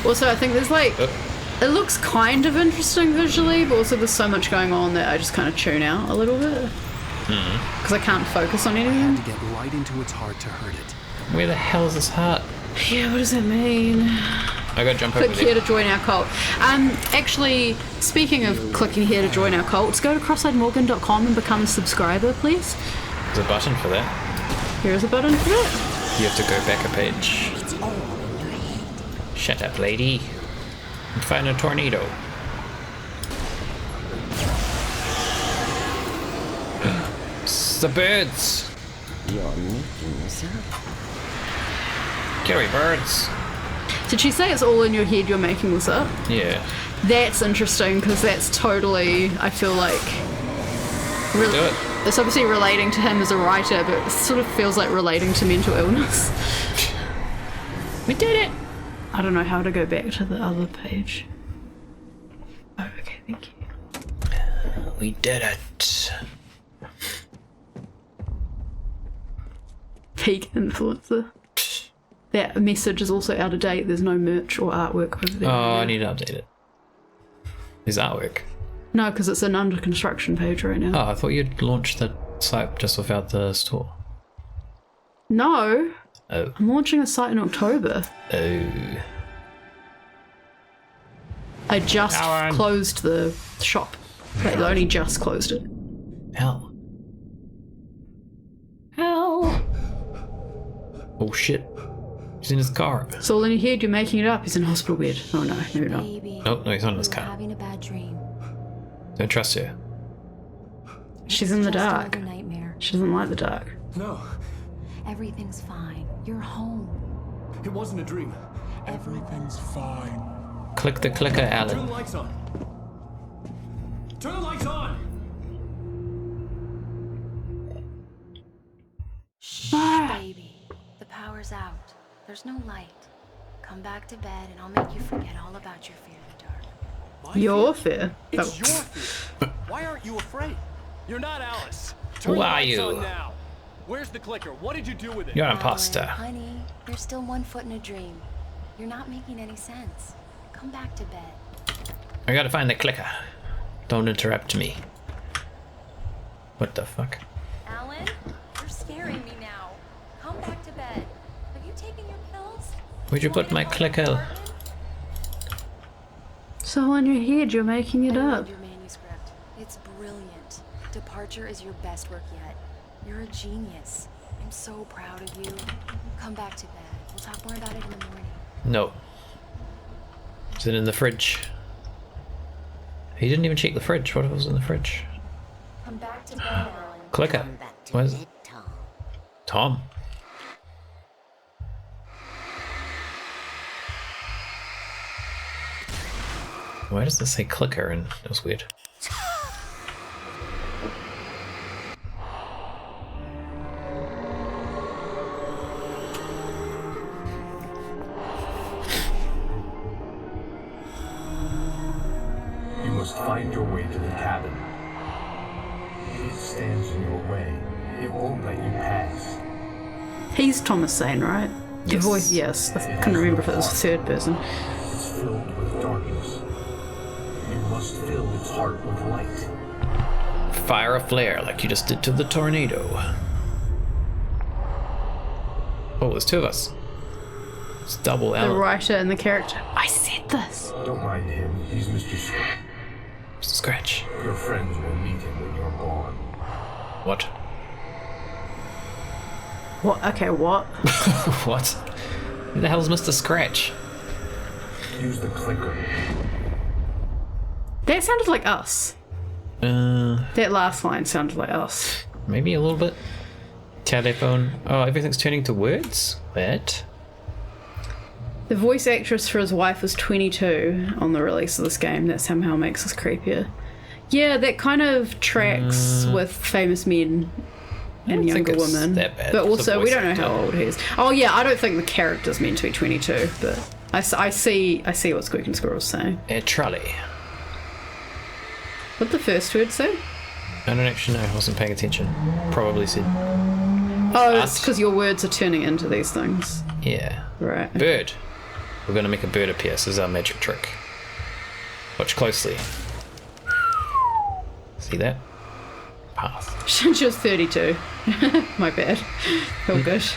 B: Also, I think there's like, it looks kind of interesting visually, but also there's so much going on that I just kind of tune out a little bit. Because I can't focus on anything.
K: I had to get right into its heart to hurt it.
A: Where the hell is this heart?
B: Yeah, what does that mean?
A: I gotta jump over
B: Click here to join our cult. Actually, speaking of clicking here to join our cult, let's go to crosseyeedmorgan.com and become a subscriber, please.
A: There's a button for that.
B: Here's a button for that.
A: You have to go back a page. Shut up, lady. I'm fighting a tornado. It's the birds.
L: You're making this up.
A: Get away, birds.
B: Did she say it's all in your head, you're making this up?
A: Yeah.
B: That's interesting, because that's totally, I feel like,
A: Do it.
B: it's obviously relating to him as a writer, but it sort of feels like relating to mental illness. We did it! I don't know how to go back to the other page. Oh, okay, thank you.
A: We did it.
B: Peak influencer. That message is also out of date. There's no merch or artwork over there.
A: Oh, I need to update it. Is artwork?
B: No, because it's an under construction page right now.
A: Oh, I thought you'd launched the site just without the store.
B: No.
A: Oh.
B: I'm launching a site in October.
A: Oh.
B: I just closed the shop. Like, I only just closed it.
A: Hell. Oh shit. He's in his car.
B: It's all in your head, you're making it up. He's in a hospital bed. Oh no, maybe not.
A: Nope, no, he's not in his car.
J: Having a bad dream.
A: Don't trust her.
B: She's in the dark.
J: Nightmare.
B: She doesn't like the dark.
K: No.
J: Everything's fine. You're home.
K: It wasn't a dream.
E: Everything's fine.
A: Click the clicker,
K: Turn the
A: Alan.
K: lights on. Turn the lights on!
J: Baby, the power's out. There's no light. Come back to bed and I'll make you forget all about your fear of the dark.
B: Your fear?
E: It's your fear. Why aren't you afraid? You're not Alice. Turn
A: Who
E: the
A: are
E: lights
A: you?
E: on now. Where's the clicker? What did you do with it?
A: You're an imposter.
J: Honey, you're still 1 foot in a dream. You're not making any sense. Come back to bed.
A: I gotta find the clicker. Don't interrupt me. What the fuck?
J: Alan, you're scaring me now. Come back to bed. Have you taken your pills?
A: Where'd you put my clicker?
B: It's all in your head, you're making it
J: I
B: up.
J: read your manuscript. It's brilliant. Departure is your best work yet. You're a genius. I'm so proud of you. Come back to bed. We'll talk more about it in the morning.
A: No. Is it in the fridge? He didn't even check the fridge. What if it was in the fridge?
J: Come back to bed, Alan.
A: Clicker. Where's it? Tom. Why does this say clicker? And it was weird.
F: You must find your way to the cabin. If it stands in your way, it won't let you pass.
B: He's Thomas Zane, right? The
A: Yes.
B: voice, yes. I couldn't remember if it was third person.
F: It's filled with darkness. You must fill its heart with light.
A: Fire a flare like you just did to the tornado. Oh, there's two of us. It's double
B: The
A: Alan.
B: writer and the character. I said this.
F: Don't mind him. He's Mr. Scratch.
A: Mr. Scratch.
F: Your friends will meet him when you're gone.
A: What?
B: What? Okay, what?
A: What? Who the hell is Mr. Scratch?
F: Use the clicker.
B: That sounded like us. That last line sounded like us.
A: Maybe a little bit. Telephone. Oh, everything's turning to words? What?
B: The voice actress for his wife was 22 on the release of this game. That somehow makes us creepier. Yeah, that kind of tracks with famous men and
A: don't think
B: younger
A: it's
B: women.
A: that bad.
B: But
A: The
B: also, we
A: voice
B: don't know
A: actor.
B: how old he is. Oh yeah, I don't think the character's meant to be 22, but I see what Squeak and Squirrel's saying.
A: A trolley.
B: What did the first word say?
A: I don't actually know. I wasn't paying attention. Probably said.
B: Oh, it's because your words are turning into these things.
A: Yeah.
B: Right.
A: Bird. We're going to make a bird appear. This is our magic trick. Watch closely. See that? Path.
B: She was 32. My bad. Oh gosh.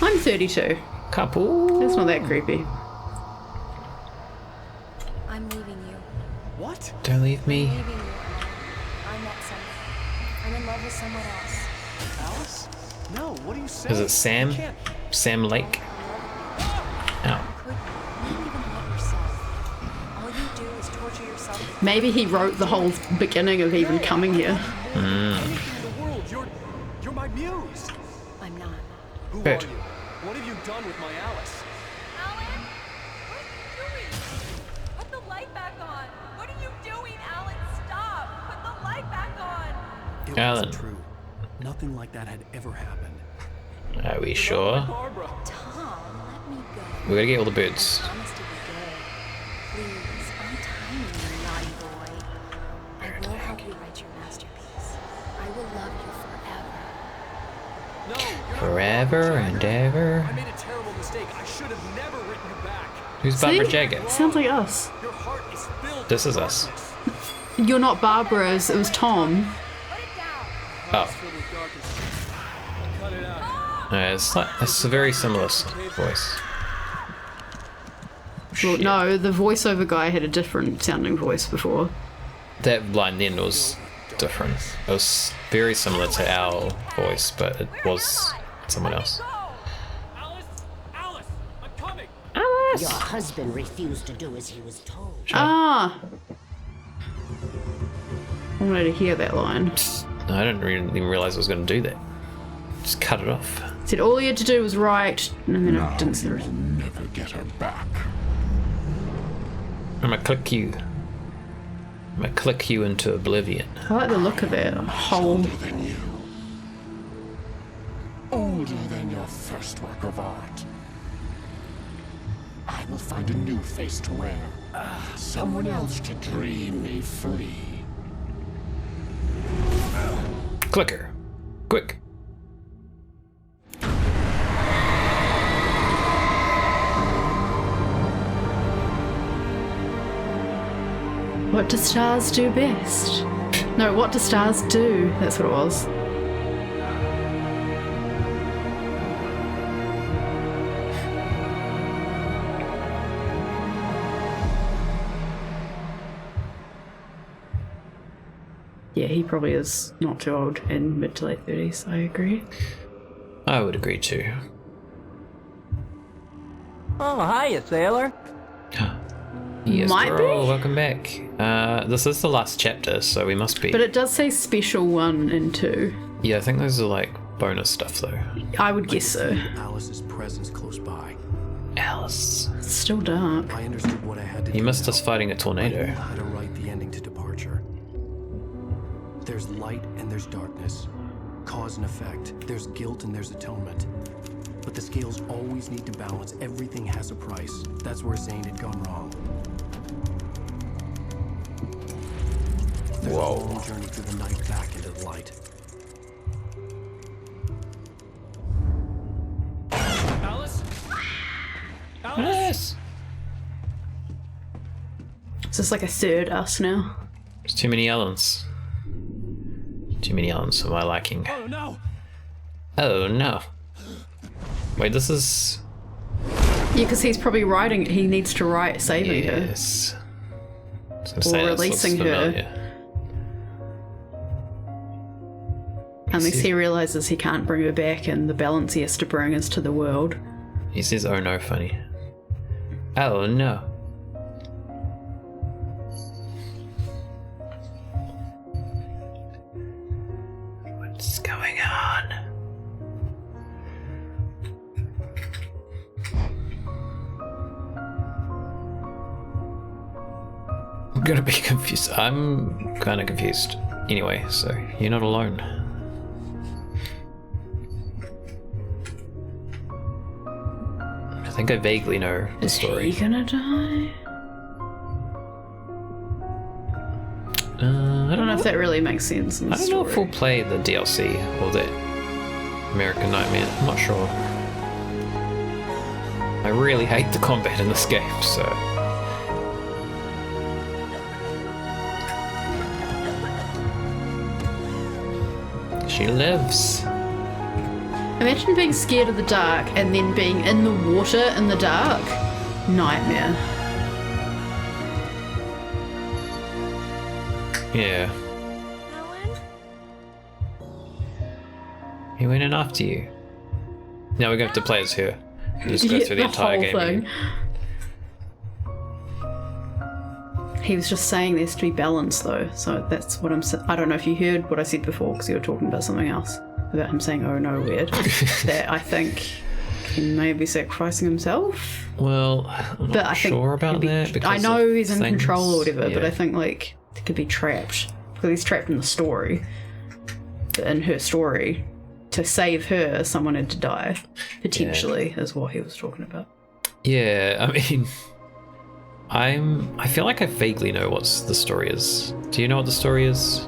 B: I'm 32.
A: Couple.
B: That's not that creepy.
J: I'm leaving you.
E: What?
A: Don't leave me.
J: I'm leaving you. I met someone. I'm in love with someone else.
E: Alice? No, what are you saying?
A: Is it Sam?
E: You can't.
A: Sam Lake? Ow.
J: Could you even love yourself? All you do is torture yourself.
B: Maybe he wrote the whole beginning of even coming here.
E: Anything in the world. You're my muse.
J: I'm not.
E: Who
A: Bird.
E: are you? What have you done with my Alice?
M: Alan, what are you doing? Put the light back on. What are you doing, Alan? Stop. Put the light back on.
K: It
A: Alan.
K: wasn't true. Nothing like that had ever happened.
A: Are we sure?
E: Barbara.
J: Tom, let me go.
A: We gotta get all the birds.
J: Promise to be good. Please, untie me, you naughty boy. I will help you write your masterpiece. I will love you forever.
E: No, you're not
A: Forever
E: Barbara
A: and
E: Jagger.
A: ever.
E: I made a terrible mistake. I should have never written you back.
A: Who's
B: See?
A: Barbara Jagger?
B: Sounds like us.
E: Your heart is filled
A: This
E: with
A: is us.
E: darkness.
B: You're not Barbara's, it was Tom.
M: Put it down.
A: Oh.
E: Filled with darkness. Cut it out.
A: It's a very similar voice.
B: Well,
A: Shit.
B: no, the voiceover guy had a different sounding voice before.
A: That line then was different. It was very similar to our voice, but it was someone else.
E: Alice! Alice! I'm coming!
B: Alice!
L: Your husband refused to do as he was told.
B: Ah! I wanted to hear that line.
A: I didn't really even realize I was going to do that. Just cut it off.
B: Said all he had to do was write, and then I didn't see the rest.
N: Never get her back.
A: I'm gonna click you. I'm gonna click you into oblivion.
B: I like the look of that whole.
N: Older than you. older than your first work of art. I will find a new face to wear. Someone else to dream me free.
A: Clicker. Quick.
B: What do stars do best? No, what do stars do? That's what it was. Yeah, he probably is not too old, in mid to late 30s, I agree.
A: I would agree too.
O: Oh, hiya, sailor.
A: Yes,
B: Might
A: girl,
B: be.
A: welcome back. This is the last chapter, so we must be.
B: But it does say special 1 and 2.
A: Yeah, I think those are like bonus stuff though.
B: I would guess so.
K: Alice's presence close by.
A: Alice.
B: It's still dark.
K: I understood what I had to do.
A: You missed us fighting a tornado.
K: I knew how to write the ending to Departure. There's light and there's darkness. Cause and effect. There's guilt and there's atonement. But the scales always need to balance. Everything has a price. That's where Zane had gone wrong. There's a long journey through the night back into the light.
E: Alice?
A: Alice!
B: Is this like a third us now?
A: There's too many Allens. Too many Allens for my liking.
E: Oh no!
A: Oh no. Wait, this is...
B: Yeah, because he's probably writing. He needs to write saving her.
A: Yes.
B: Or releasing her. Unless he realizes he can't bring her back and the balance he has to bring is to the world.
A: He says, oh no, funny. Oh no. What's going on? I'm gonna be confused. I'm kinda confused. Anyway, so you're not alone. I think I vaguely know the story.
B: Is he gonna die?
A: I don't
B: know if that really makes sense in the
A: I don't know if we'll play the DLC or the American Nightmare. I'm not sure. I really hate the combat in this game, so... She lives.
B: Imagine being scared of the dark and then being in the water in the dark. Nightmare.
A: Yeah. He went in after you. Now we're going to have to play as her. Just go through the entire game.
B: Thing. He was just saying there's to be balance though, so that's what I'm saying. I don't know if you heard what I said before because you were talking about something else. About him saying, oh no, weird. That I think he may be sacrificing himself.
A: Well, I'm not sure about that. Because
B: I know he's in
A: things.
B: control or whatever,
A: Yeah.
B: but I think like he could be trapped. Because he's trapped in the story. In her story. To save her, someone had to die. Potentially, is what he was talking about.
A: Yeah, I mean, I feel like I vaguely know what the story is. Do you know what the story is?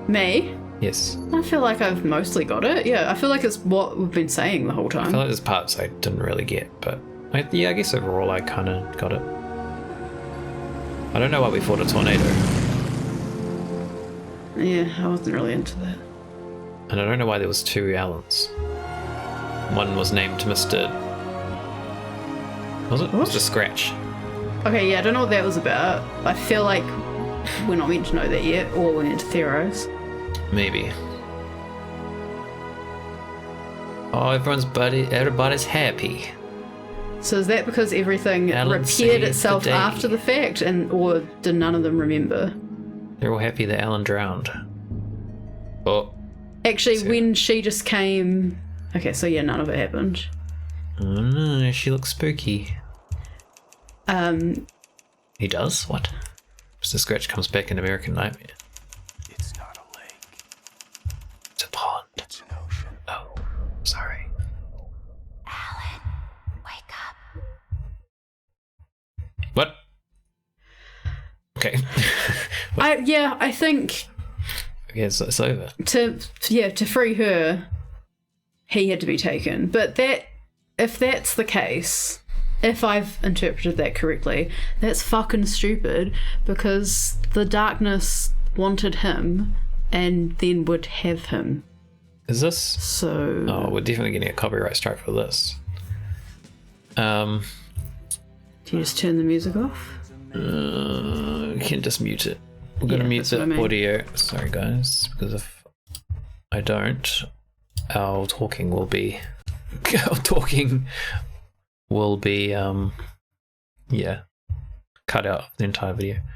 B: Me?
A: Yes.
B: I feel like I've mostly got it. Yeah, I feel like it's what we've been saying the whole
A: I
B: time.
A: feel like there's parts I didn't really get, but I guess overall I kind of got it. I don't know why we fought a tornado,
B: Yeah, I wasn't really into that.
A: and I don't know why there was two Allens. One was named Mr. Was it? Mr. Scratch.
B: Okay, yeah, I don't know what that was about. I feel like we're not meant to know that yet, or we're meant to theorize.
A: Maybe. Oh, everybody's happy.
B: So is that because everything
A: Alan
B: repaired
A: saved
B: itself
A: the day.
B: after the fact, or did none of them remember?
A: They're all happy that Alan drowned. Oh.
B: Actually, when she just came... Okay, so yeah, none of it happened.
A: Oh no, she looks spooky. He does? What? Mr. Scratch comes back in American Nightmare.
F: It's not a lake.
A: It's a pond.
F: It's an ocean.
A: Oh, sorry. Okay.
B: I think
A: Okay, so it's over.
B: to free her, he had to be taken. But if that's the case, if I've interpreted that correctly, that's fucking stupid, because the darkness wanted him and then would have him.
A: Is this?
B: So...
A: Oh, we're definitely getting a copyright strike for this.
B: Do you just turn the music off?
A: We can just mute it. We're going to mute the audio. Sorry, guys, because if I don't, our talking will be... cut out of the entire video.